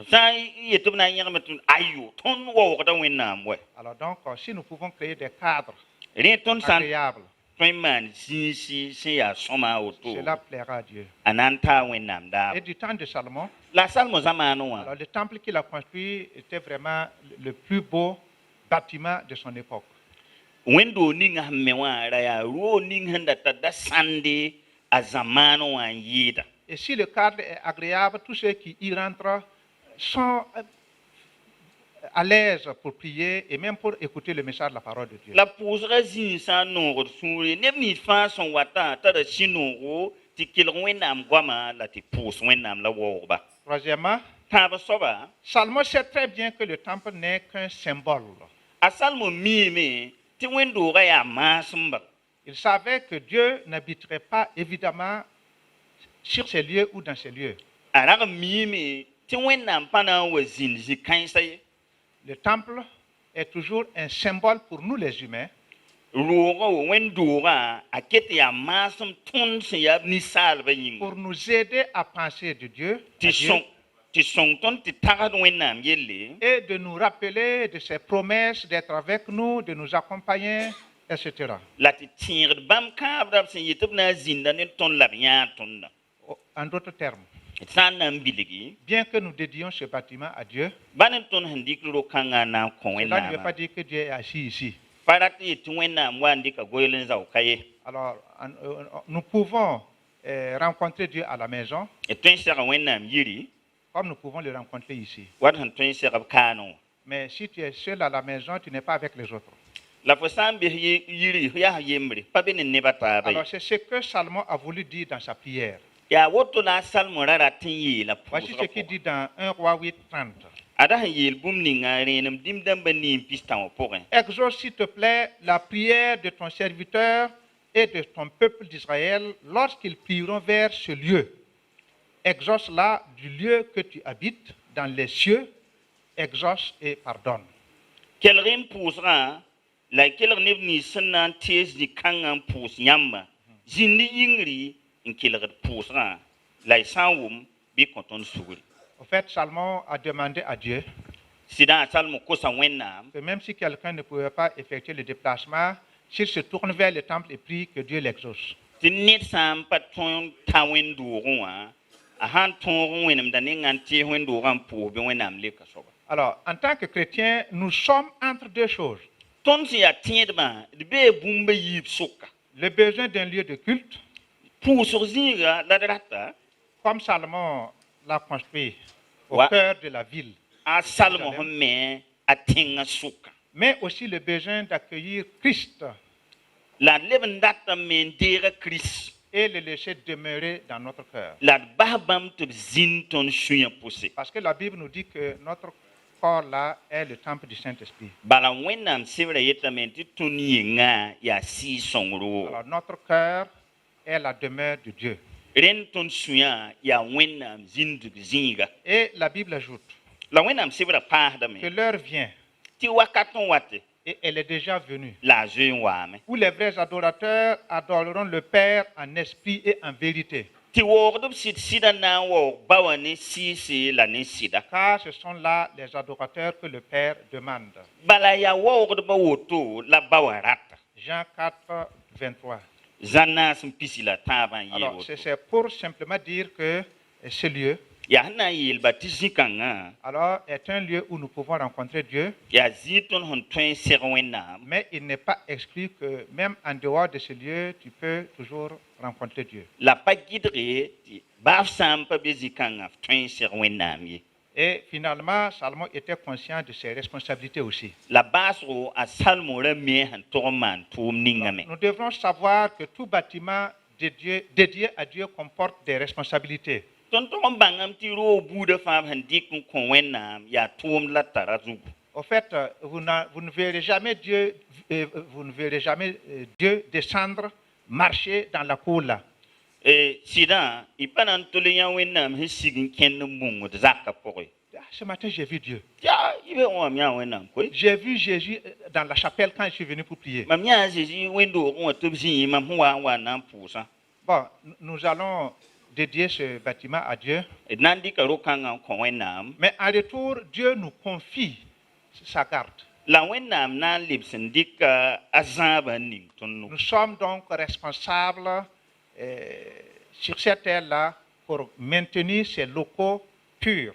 [SPEAKER 7] Sa yetubna yagametun ayu ton wo ga da wenam we.
[SPEAKER 1] Alors, donc, si nous pouvons créer des cadres
[SPEAKER 7] Re ton san
[SPEAKER 1] agréables,
[SPEAKER 7] man si ya soma oto.
[SPEAKER 1] cela plaira à Dieu.
[SPEAKER 7] Ananta wenam da.
[SPEAKER 1] Et du temps de Salomon,
[SPEAKER 7] La salmo zamano wa.
[SPEAKER 1] alors, le temple qu'il a construit était vraiment le plus beau bâtiment de son époque.
[SPEAKER 7] Wendo ning hammewa raya ro ning handa tada sande azamano wa yida.
[SPEAKER 1] Et si le cadre est agréable, tous ceux qui y rentrent sont à l'aise pour prier et même pour écouter le message de la parole de Dieu.
[SPEAKER 7] La pusra zin sa no suri ne mi fa son wata tada shinoro ti kilwenam gwama la ti pus wenam la woba.
[SPEAKER 1] Troisièmement,
[SPEAKER 7] Taba soba
[SPEAKER 1] Salomon sait très bien que le temple n'est qu'un symbole.
[SPEAKER 7] asalmo mimi ti wendo raya masumba.
[SPEAKER 1] Il savait que Dieu n'habiterait pas évidemment sur ces lieux ou dans ces lieux.
[SPEAKER 7] Ara mimi ti wenam pana wa zin zikansay.
[SPEAKER 1] Le temple est toujours un symbole pour nous les humains,
[SPEAKER 7] Rogo wendora akete ya masum tun se ya nisal ba yin.
[SPEAKER 1] pour nous aider à penser de Dieu, à
[SPEAKER 7] Ti
[SPEAKER 1] Dieu,
[SPEAKER 7] song ton ti tagad wenam yelle.
[SPEAKER 1] et de nous rappeler de ses promesses d'être avec nous, de nous accompagner, etc.
[SPEAKER 7] La ti tire bam kabra se yitub na zinda ne ton la bien ton.
[SPEAKER 1] En d'autres termes,
[SPEAKER 7] San nam biligi.
[SPEAKER 1] bien que nous dédions ce bâtiment à Dieu,
[SPEAKER 7] Banen ton handiklo kanga na kon
[SPEAKER 1] cela ne veut
[SPEAKER 7] wenam.
[SPEAKER 1] pas dire que Dieu est assis ici.
[SPEAKER 7] Parati ti wenam wandika goyelen za okaye.
[SPEAKER 1] Alors, nous pouvons rencontrer Dieu à la maison,
[SPEAKER 7] Et ton sera wenam yiri.
[SPEAKER 1] comme nous pouvons le rencontrer ici.
[SPEAKER 7] Wat han ton sera kano.
[SPEAKER 1] Mais si tu es seul à la maison, tu n'es pas avec les autres.
[SPEAKER 7] La fosam bi yiri ya yemri. Pa benen ne bata ba.
[SPEAKER 1] Alors, c'est ce que Salomon a voulu dire dans sa prière.
[SPEAKER 7] Ya woto la salmo rara tin yi la
[SPEAKER 1] Voici
[SPEAKER 7] pusra
[SPEAKER 1] ce qu'il
[SPEAKER 7] ko.
[SPEAKER 1] dit dans 1 Roi 8:30.
[SPEAKER 7] Ada han yel bum ninga renam dim damba ni pistan pour.
[SPEAKER 1] Exauce, s'il te plaît, la prière de ton serviteur et de ton peuple d'Israël lorsqu'ils prieront vers ce lieu. Exauce-la du lieu que tu habites dans les cieux. Exauce et pardonne.
[SPEAKER 7] Quel rim pusra la quel ni sanan tes di kangan pus nyamba. Zindi yingri in quel pusra la sanwum bi konton suguri.
[SPEAKER 1] En fait, Salomon a demandé à Dieu
[SPEAKER 7] Sida salmo kosa wenam.
[SPEAKER 1] que même si quelqu'un ne pouvait pas effectuer le déplacement, s'il se tourne vers le temple et prie, que Dieu l'exauce.
[SPEAKER 7] Ti net sam patron tawen duruwa. A han ton wenam daningan ti wendu ram pu bi wenam le kasoba.
[SPEAKER 1] Alors, en tant que chrétien, nous sommes entre deux choses.
[SPEAKER 7] Ton si ya tiedba de be bumba yip suka.
[SPEAKER 1] Le besoin d'un lieu de culte,
[SPEAKER 7] Pusur zinga la drata.
[SPEAKER 1] comme Salomon l'a construit au
[SPEAKER 7] Ouais.
[SPEAKER 1] cœur de la ville,
[SPEAKER 7] A salmo homme a tinga suka.
[SPEAKER 1] mais aussi le besoin d'accueillir Christ
[SPEAKER 7] La leven data men dera Chris.
[SPEAKER 1] et le laisser demeurer dans notre cœur.
[SPEAKER 7] La babam te zin ton suya poussé.
[SPEAKER 1] Parce que la Bible nous dit que notre corps là est le temple du Saint-Esprit.
[SPEAKER 7] Bala wenam sivra yetamenti tuni nga ya si songro.
[SPEAKER 1] Alors notre cœur est la demeure de Dieu.
[SPEAKER 7] Ren ton suya ya wenam zin du zinga.
[SPEAKER 1] Et la Bible ajoute
[SPEAKER 7] La wenam sivra
[SPEAKER 1] que
[SPEAKER 7] pahdame.
[SPEAKER 1] l'heure vient
[SPEAKER 7] Ti wakaton wate.
[SPEAKER 1] Et elle est déjà venue.
[SPEAKER 7] La jeune wame.
[SPEAKER 1] Où les vrais adorateurs adoreront le Père en esprit et en vérité.
[SPEAKER 7] Ti sit sida na wo bawane si la ne sida.
[SPEAKER 1] Car ce sont là les adorateurs que le Père demande.
[SPEAKER 7] Bala ya wo ba woto la bawarata.
[SPEAKER 1] Jean 4, 23.
[SPEAKER 7] Zanna sim pisila taban yi.
[SPEAKER 1] Alors c'est pour simplement dire que ce lieu
[SPEAKER 7] ya na yil batisikanga.
[SPEAKER 1] Alors est un lieu où nous pouvons rencontrer Dieu.
[SPEAKER 7] Ya ziton hon twen serwena.
[SPEAKER 1] Mais il n'est pas exclu que même en dehors de ce lieu, tu peux toujours rencontrer Dieu.
[SPEAKER 7] La pa gidre baf sam pa bezikanga twen serwena mi.
[SPEAKER 1] Et finalement, Salomon était conscient de ses responsabilités aussi.
[SPEAKER 7] La basro a Salomon le me han torman tum ningame.
[SPEAKER 1] Nous devrons savoir que tout bâtiment dédié à Dieu comporte des responsabilités. Au fait, vous ne verrez jamais Dieu, Dieu descendre, marcher dans la cour là. Ce matin, j'ai vu Dieu. J'ai vu Jésus dans la chapelle quand je suis venu pour prier. Bon, nous allons dédier ce bâtiment à Dieu. Mais en retour, Dieu nous confie sa garde. Nous sommes donc responsables sur cette terre-là pour maintenir ces locaux purs.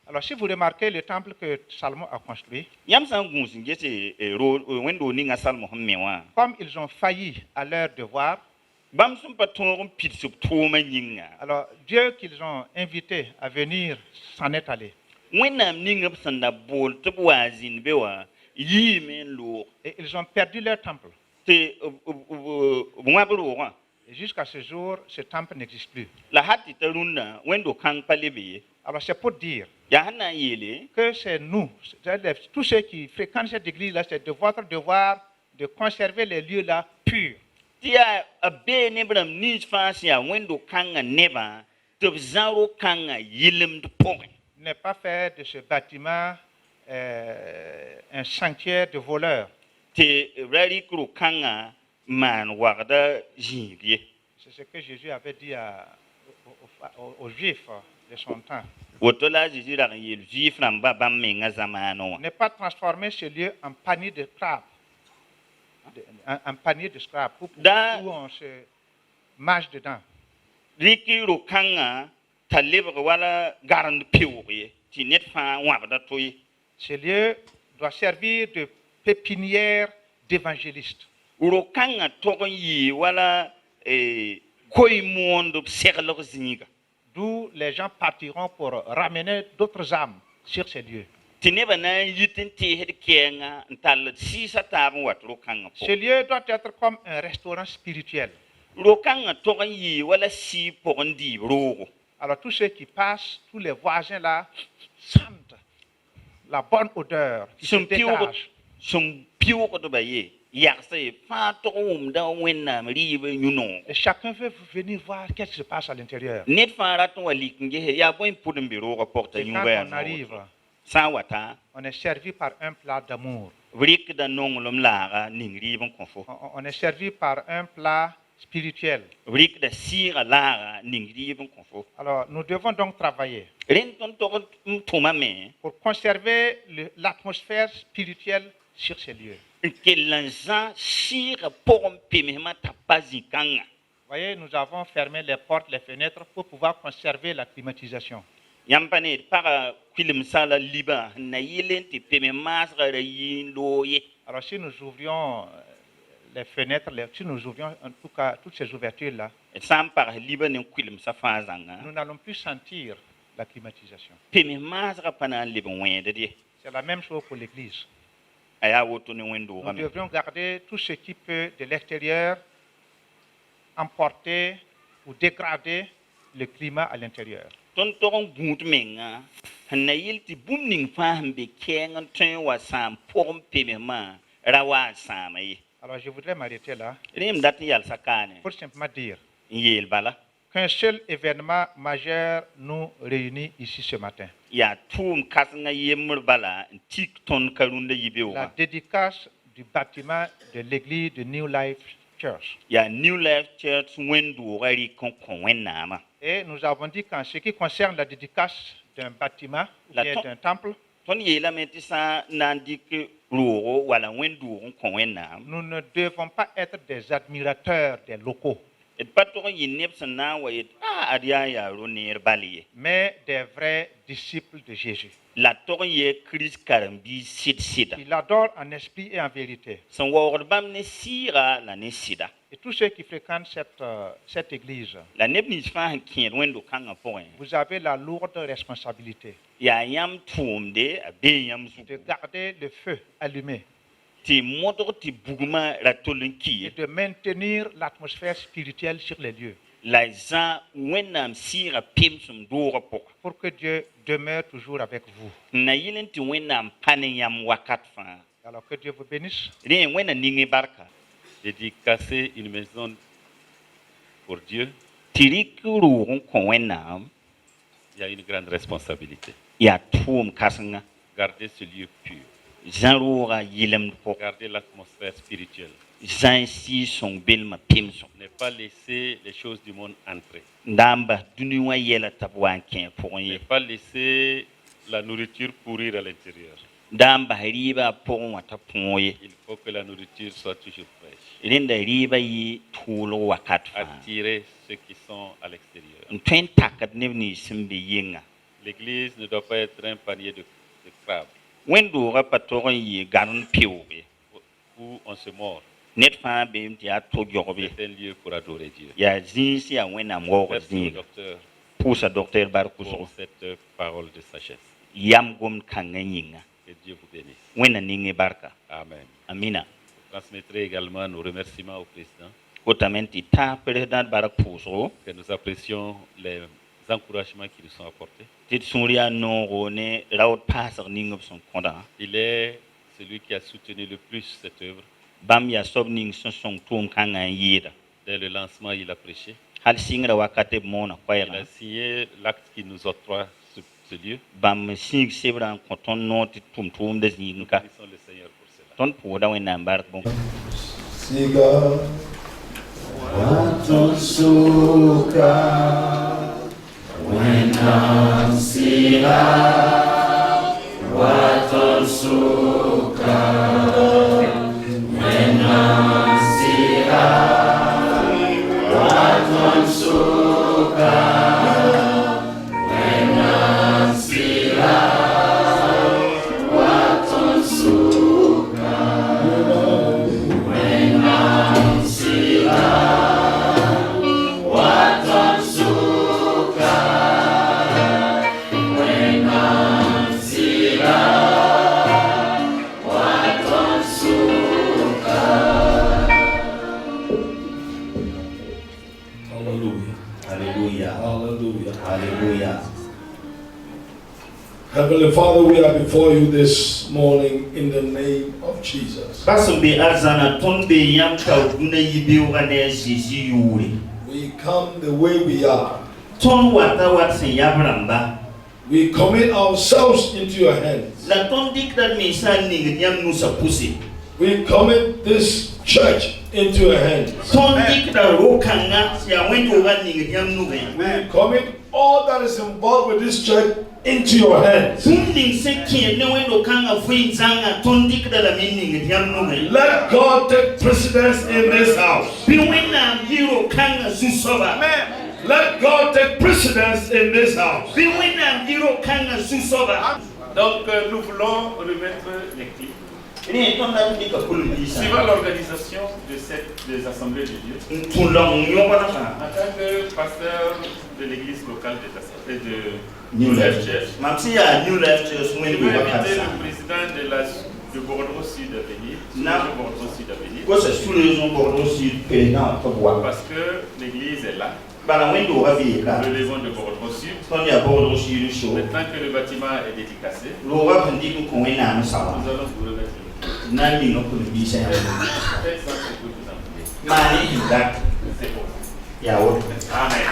[SPEAKER 1] Alors, si vous remarquez le temple que Salomon a construit, comme ils ont failli à leur devoir, alors Dieu qu'ils ont invité à venir s'en est allé. Et ils ont perdu leur temple. Et jusqu'à ce jour, ce temple n'existe plus. Alors c'est pour dire que c'est nous, tous ceux qui fréquentent cette église-là, c'est de votre devoir de conserver les lieux-là purs. Ne pas faire de ce bâtiment un sanctuaire de voleurs. C'est ce que Jésus avait dit aux Juifs de son temps. Ne pas transformer ce lieu en panier de scrap. Un panier de scrap où on se marche dedans. Ce lieu doit servir de pépinière d'évangélistes. D'où les gens partiront pour ramener d'autres âmes sur ces lieux. Ce lieu doit être comme un restaurant spirituel. Alors tous ceux qui passent, tous les voisins là, sentent la bonne odeur qui se dégage. Et chacun veut venir voir qu'est-ce qui se passe à l'intérieur. Et quand on arrive, on est servi par un plat d'amour. On est servi par un plat spirituel. Alors nous devons donc travailler pour conserver l'atmosphère spirituelle sur ces lieux. Voyez, nous avons fermé les portes, les fenêtres pour pouvoir conserver la climatisation. Alors si nous ouvrions les fenêtres, si nous ouvrions en tout cas toutes ces ouvertures-là, nous n'allons plus sentir la climatisation. C'est la même chose pour l'Église. Nous devrions garder tout ce qui peut de l'extérieur emporter ou dégrader le climat à l'intérieur. Alors je voudrais m'arrêter là pour simplement dire qu'un seul événement majeur nous réunit ici ce matin.
[SPEAKER 7] Ya tum kasnga yemur bala tik ton karunda yibe
[SPEAKER 1] La
[SPEAKER 7] wa.
[SPEAKER 1] dédicace du bâtiment de l'église de New Life Church.
[SPEAKER 7] Ya New Life Church wendu gari kon wenama.
[SPEAKER 1] Et nous avons dit qu'en ce qui concerne la dédicace d'un bâtiment ou
[SPEAKER 7] La
[SPEAKER 1] bien
[SPEAKER 7] ton-
[SPEAKER 1] d'un temple,
[SPEAKER 7] Ton yela metisa nandik roro wala wendu kon wenam.
[SPEAKER 1] nous ne devons pas être des admirateurs des locaux,
[SPEAKER 7] Et patron yinep sana wa et adia ya ronir baliye.
[SPEAKER 1] mais des vrais disciples de Jésus.
[SPEAKER 7] La toye Chris karambi sida.
[SPEAKER 1] Il adore en esprit et en vérité.
[SPEAKER 7] Son wordbam ne sira la ne sida.
[SPEAKER 1] Et tous ceux qui fréquentent cette église,
[SPEAKER 7] La nebni fa kien wendo kanga point.
[SPEAKER 1] vous avez la lourde responsabilité
[SPEAKER 7] Ya yam tumde abe yam su.
[SPEAKER 1] de garder le feu allumé
[SPEAKER 7] Ti moto ti buguma ratolunki.
[SPEAKER 1] et de maintenir l'atmosphère spirituelle sur les lieux
[SPEAKER 7] La za wenam sira pimsum dora po.
[SPEAKER 1] pour que Dieu demeure toujours avec vous.
[SPEAKER 7] Na yilin ti wenam panen yam wakat fa.
[SPEAKER 1] Alors que Dieu vous bénisse.
[SPEAKER 7] Rien wena ningi barka.
[SPEAKER 8] Dédicacer une maison pour Dieu,
[SPEAKER 7] Tirikuru kon wenam
[SPEAKER 8] il y a une grande responsabilité.
[SPEAKER 7] ya tum kasanga.
[SPEAKER 8] Garder ce lieu pur,
[SPEAKER 7] Zanrura yilem po.
[SPEAKER 8] garder l'atmosphère spirituelle,
[SPEAKER 7] Zansi son bilma pimsum.
[SPEAKER 8] ne pas laisser les choses du monde entrer,
[SPEAKER 7] Ndamba duniwa yela tabwan ken pour
[SPEAKER 8] ne
[SPEAKER 7] ye.
[SPEAKER 8] pas laisser la nourriture pourrir à l'intérieur.
[SPEAKER 7] Ndamba riba pour wata poye.
[SPEAKER 8] Il faut que la nourriture soit toujours fraîche.
[SPEAKER 7] Rinda riba yi tulo wakat fa.
[SPEAKER 8] Attirer ceux qui sont à l'extérieur.
[SPEAKER 7] Ntwen takat nebni simbe yinga.
[SPEAKER 8] L'église ne doit pas être un panier de crabes
[SPEAKER 7] Wendo rapatoron yi garon piwe.
[SPEAKER 8] où on se mord.
[SPEAKER 7] Net fa be mti ato jobe.
[SPEAKER 8] C'est un lieu pour adorer Dieu.
[SPEAKER 7] Ya zinsi a wena mwo
[SPEAKER 8] Merci au
[SPEAKER 7] zinga.
[SPEAKER 8] docteur
[SPEAKER 7] Pusa docteur
[SPEAKER 8] pour
[SPEAKER 7] barkuso.
[SPEAKER 8] cette parole de sagesse.
[SPEAKER 7] Yam gom kanga yinga.
[SPEAKER 8] Que Dieu vous bénisse.
[SPEAKER 7] Wena ninge barka.
[SPEAKER 8] Amen.
[SPEAKER 7] Amina.
[SPEAKER 8] Je transmettrai également nos remerciements au président,
[SPEAKER 7] Otamenti ta président barkuso.
[SPEAKER 8] que nous apprécions les encouragements qui nous sont apportés.
[SPEAKER 7] Tit suria no rone raut pasar ningop son konda.
[SPEAKER 8] Il est celui qui a soutenu le plus cette œuvre.
[SPEAKER 7] Bam ya sob ning son tum kanga yida.
[SPEAKER 8] Dès le lancement, il a prêché.
[SPEAKER 7] Hal singra wakate mona
[SPEAKER 8] Il
[SPEAKER 7] kwayra.
[SPEAKER 8] a signé l'acte qui nous octroie ce lieu.
[SPEAKER 7] Bam sing sebran konton noti tum de zinga.
[SPEAKER 8] Bénissons le Seigneur pour cela.
[SPEAKER 7] Ton poda wena bark bon.
[SPEAKER 9] Siga waton suka wenam sira waton suka wenam sira waton suka wenam sira waton suka wenam sira waton suka wenam sira waton suka. Hallelujah.
[SPEAKER 7] Hallelujah.
[SPEAKER 9] Hallelujah.
[SPEAKER 7] Hallelujah.
[SPEAKER 9] Heavenly Father, we are before you this morning in the name of Jesus.
[SPEAKER 7] Basum be arzana ton be yam ka guna yibe wane Jésus yuri.
[SPEAKER 9] We come the way we are.
[SPEAKER 7] Ton wata wat se yabramba.
[SPEAKER 9] We commit ourselves into your hands.
[SPEAKER 7] La ton dik dat me sa ning yam nusa pusi.
[SPEAKER 9] We commit this church into your hands.
[SPEAKER 7] Ton dik da rokanga ya wendo ga ning yam nu be.
[SPEAKER 9] We commit all that is involved with this church into your hands.
[SPEAKER 7] Funding se kien ne wendo kanga fuin zanga ton dik da la ning yam nu be.
[SPEAKER 9] Let God take precedence in this house.
[SPEAKER 7] Bi wena hero kanga susoba.
[SPEAKER 9] Amen. Let God take precedence in this house.
[SPEAKER 7] Bi wena hero kanga susoba.
[SPEAKER 8] Donc, nous voulons remettre les clés.
[SPEAKER 7] Ni ton da dik ka kulbi sa.
[SPEAKER 8] Suivant l'organisation des assemblées de Dieu,
[SPEAKER 7] Ton long yobana fa.
[SPEAKER 8] en tant que pasteur de l'église locale de
[SPEAKER 7] New Life
[SPEAKER 8] Church,
[SPEAKER 7] Mamsi ya New Life Church
[SPEAKER 8] je
[SPEAKER 7] wendo
[SPEAKER 8] veux
[SPEAKER 7] ba
[SPEAKER 8] inviter
[SPEAKER 7] kansa.
[SPEAKER 8] le président de Bordeaux Sud à venir,
[SPEAKER 7] Non.
[SPEAKER 8] Bordeaux Sud à venir,
[SPEAKER 7] Ko se sule zon bordo si président to boa.
[SPEAKER 8] parce que l'église est là,
[SPEAKER 7] Bala wendo ga bi ka.
[SPEAKER 8] le levant de Bordeaux Sud.
[SPEAKER 7] Ton ya bordo si lu show.
[SPEAKER 8] Maintenant que le bâtiment est dédicacé,
[SPEAKER 7] Lo ga pandi ko wena am sawa.
[SPEAKER 8] nous allons vous remettre les clés.
[SPEAKER 7] Na mi no ko bi sa ya.
[SPEAKER 8] Peut-être ça, c'est pour vous en prier.
[SPEAKER 7] Mani dak
[SPEAKER 8] C'est bon.
[SPEAKER 7] ya wo.
[SPEAKER 8] Amen.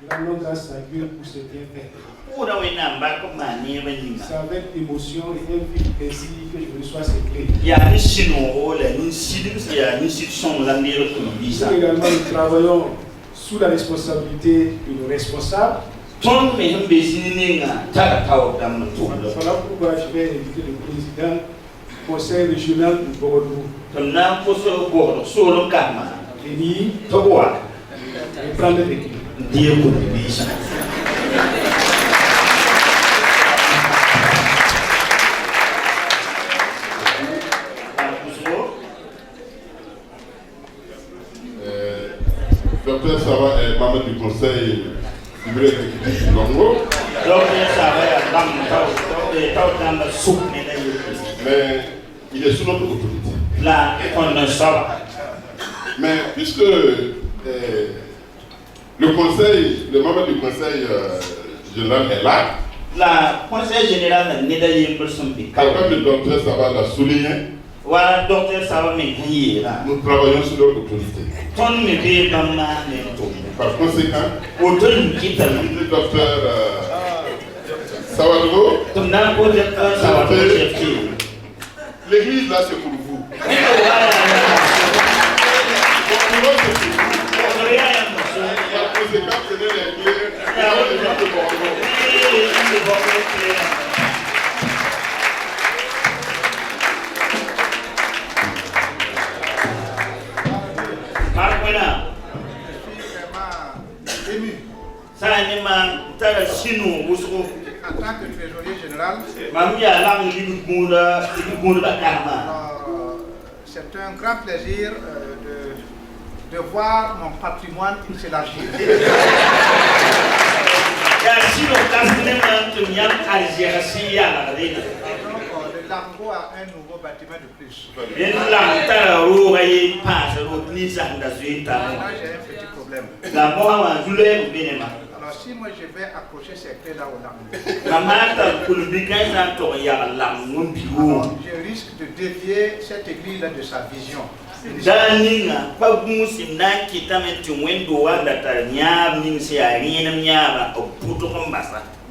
[SPEAKER 10] Rendons grâce à Dieu pour ce bienfait. C'est avec émotion et un vif plaisir que je reçois ces clés. Nous également, nous travaillons sous la responsabilité de nos responsables. Voilà pourquoi je vais inviter le président du conseil régional de Bordeaux, venir et prendre les clés.
[SPEAKER 11] Docteur Sava est membre du conseil du bureau exécutif du Congo. Mais il est sous notre autorité. Mais puisque le membre du conseil général est là,
[SPEAKER 7] conseil général
[SPEAKER 11] comme le docteur Sava l'a souligné, nous travaillons sous leur autorité. Par conséquent, le docteur Sawadro, l'église là c'est pour vous. Par conséquent, prenez les clés et les gens de Bordeaux.
[SPEAKER 1] En tant que trésorier général, c'est un grand plaisir de voir mon patrimoine s'élargir. Le Lamgo a un nouveau bâtiment de plus. Là, j'ai un petit problème. Alors si moi je vais accrocher ces clés là au Lamgo, je risque de dévier cette église là de sa vision.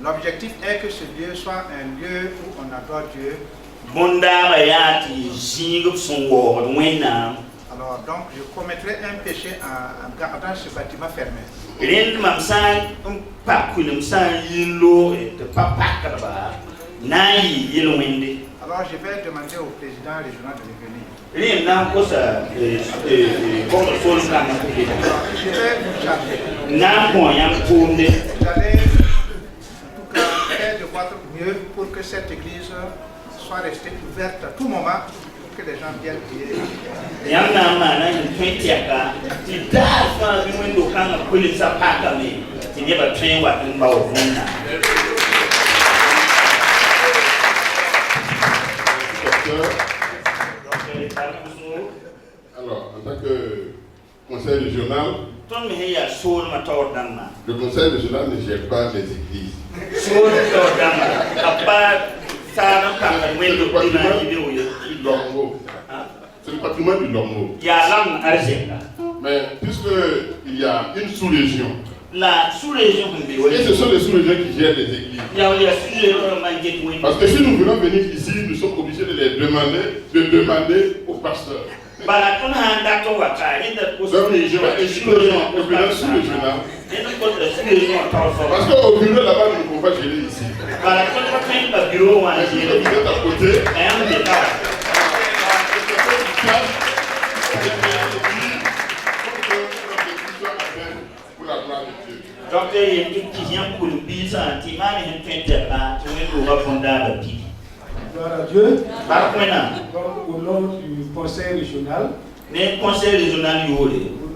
[SPEAKER 1] L'objectif est que ce lieu soit un lieu où on adore Dieu. Alors donc je commettrai un péché en gardant ce bâtiment fermé. Alors je vais demander au président régional de venir. Je vais vous charger. Vous allez en tout cas faire de votre mieux pour que cette église soit restée ouverte à tout moment pour que les gens viennent prier.
[SPEAKER 11] Alors, en tant que conseil régional, le conseil régional ne gère pas les églises. C'est le patrimoine du Longo. Mais puisqu'il y a une sous-région, et ce sont les sous-régions qui gèrent les églises. Parce que si nous voulons venir ici, nous sommes obligés de les demander au pasteur. Donc, sous-régional. Parce qu'au bureau là-bas, nous ne pouvons pas gérer ici. Mais si vous êtes à côté,
[SPEAKER 7] donc, il y a tout qui vient pour le bise,
[SPEAKER 10] Gloire à Dieu. Donc, au nom du conseil régional, au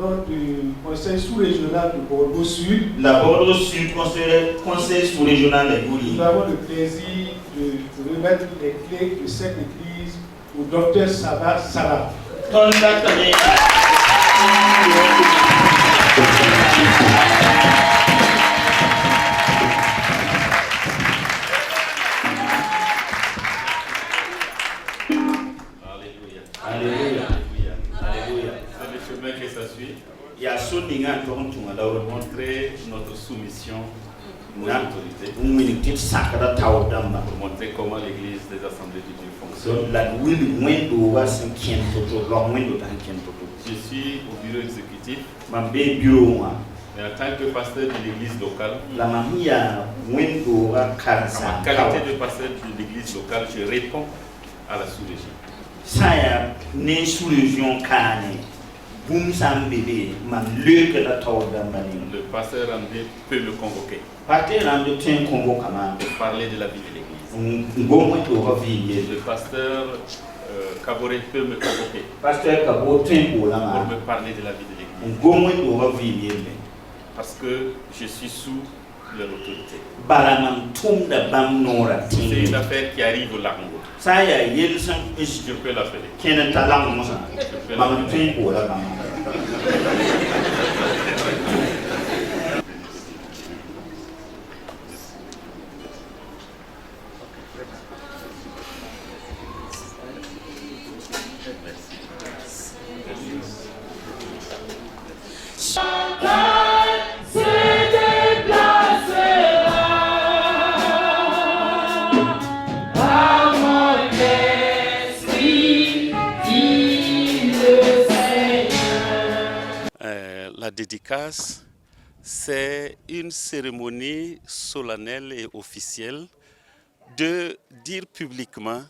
[SPEAKER 10] nom du conseil sous-régional de Bordeaux Sud, nous avons le plaisir de remettre les clés de cette église au docteur Sava Salah.
[SPEAKER 7] notre soumission aux autorités pour montrer comment l'église des assemblées de Dieu fonctionne. Je suis au bureau exécutif, mais en tant que pasteur de l'église locale, en ma qualité de pasteur de l'église locale, je réponds à la sous-région. Le pasteur Ramdé peut me convoquer pour parler de la vie de l'église. Le pasteur Kaboré peut me convoquer pour me parler de la vie de l'église. Parce que je suis sous leur autorité. C'est une affaire qui arrive au Lango. Je peux l'appeler. La dédicace, c'est une cérémonie solennelle et officielle de dire publiquement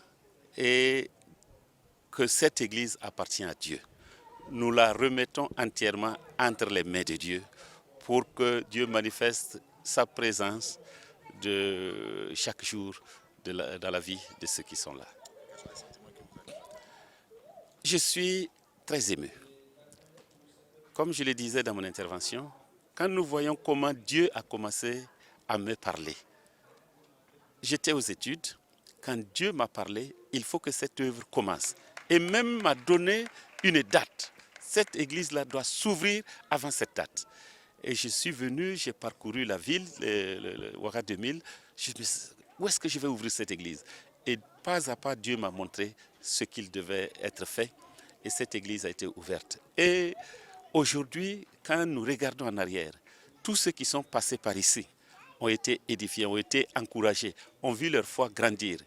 [SPEAKER 7] que cette église appartient à Dieu. Nous la remettons entièrement entre les mains de Dieu pour que Dieu manifeste sa présence de chaque jour dans la vie de ceux qui sont là. Je suis très ému. Comme je le disais dans mon intervention, quand nous voyons comment Dieu a commencé à me parler, j'étais aux études, quand Dieu m'a parlé, il faut que cette œuvre commence. Et même m'a donné une date. Cette église-là doit s'ouvrir avant cette date. Et je suis venu, j'ai parcouru la ville, le Ouaga 2000, je me suis dit, où est-ce que je vais ouvrir cette église? Et pas à pas, Dieu m'a montré ce qu'il devait être fait. Et cette église a été ouverte. Et aujourd'hui, quand nous regardons en arrière, tous ceux qui sont passés par ici ont été édifiés, ont été encouragés, ont vu leur foi grandir.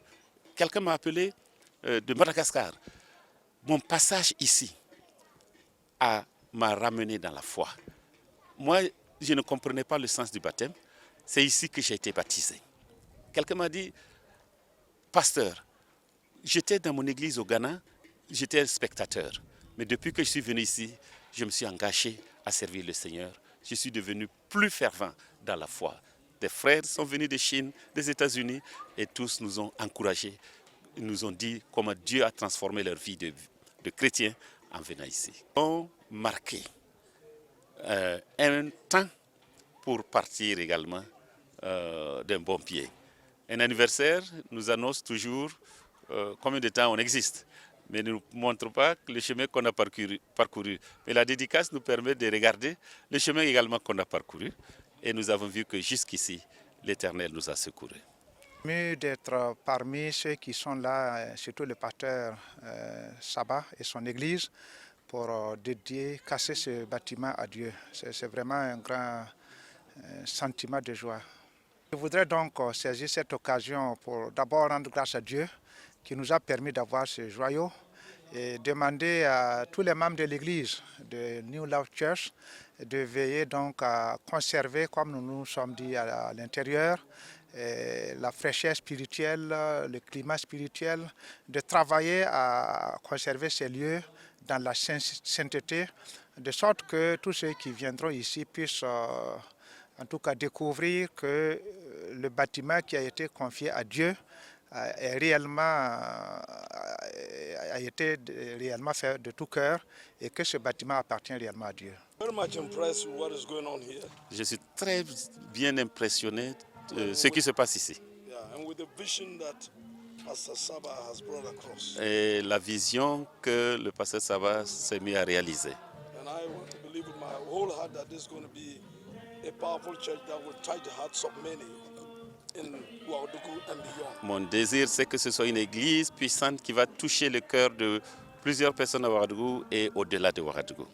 [SPEAKER 7] Quelqu'un m'a appelé de Madagascar. Mon passage ici m'a ramené dans la foi. Moi, je ne comprenais pas le sens du baptême. C'est ici que j'ai été baptisé. Quelqu'un m'a dit, pasteur, j'étais dans mon église au Ghana, j'étais un spectateur. Mais depuis que je suis venu ici, je me suis engagé à servir le Seigneur. Je suis devenu plus fervent dans la foi. Des frères sont venus de Chine, des États-Unis, et tous nous ont encouragés. Ils nous ont dit comment Dieu a transformé leur vie de chrétiens en venant ici. Ils ont marqué un temps pour partir également d'un bon pied. Un anniversaire nous annonce toujours combien de temps on existe, mais ne nous montre pas le chemin qu'on a parcouru. Mais la dédicace nous permet de regarder le chemin également qu'on a parcouru, et nous avons vu que jusqu'ici, l'Éternel nous a secourus.
[SPEAKER 1] D'être parmi ceux qui sont là, surtout le pasteur Saba et son église, pour casser ce bâtiment à Dieu. C'est vraiment un grand sentiment de joie. Je voudrais donc saisir cette occasion pour d'abord rendre grâce à Dieu qui nous a permis d'avoir ce joyau et demander à tous les membres de l'église de New Life Church de veiller donc à conserver, comme nous nous sommes dit à l'intérieur, la fraîcheur spirituelle, le climat spirituel, de travailler à conserver ces lieux dans la sainteté, de sorte que tous ceux qui viendront ici puissent en tout cas découvrir que le bâtiment qui a été confié à Dieu a été réellement fait de tout cœur et que ce bâtiment appartient réellement à Dieu.
[SPEAKER 7] Je suis très bien impressionné de ce qui se passe ici. Et la vision que le pasteur Saba s'est mis à réaliser. Mon désir, c'est que ce soit une église puissante qui va toucher le cœur de plusieurs personnes à Ouagadougou et au-delà de Ouagadougou.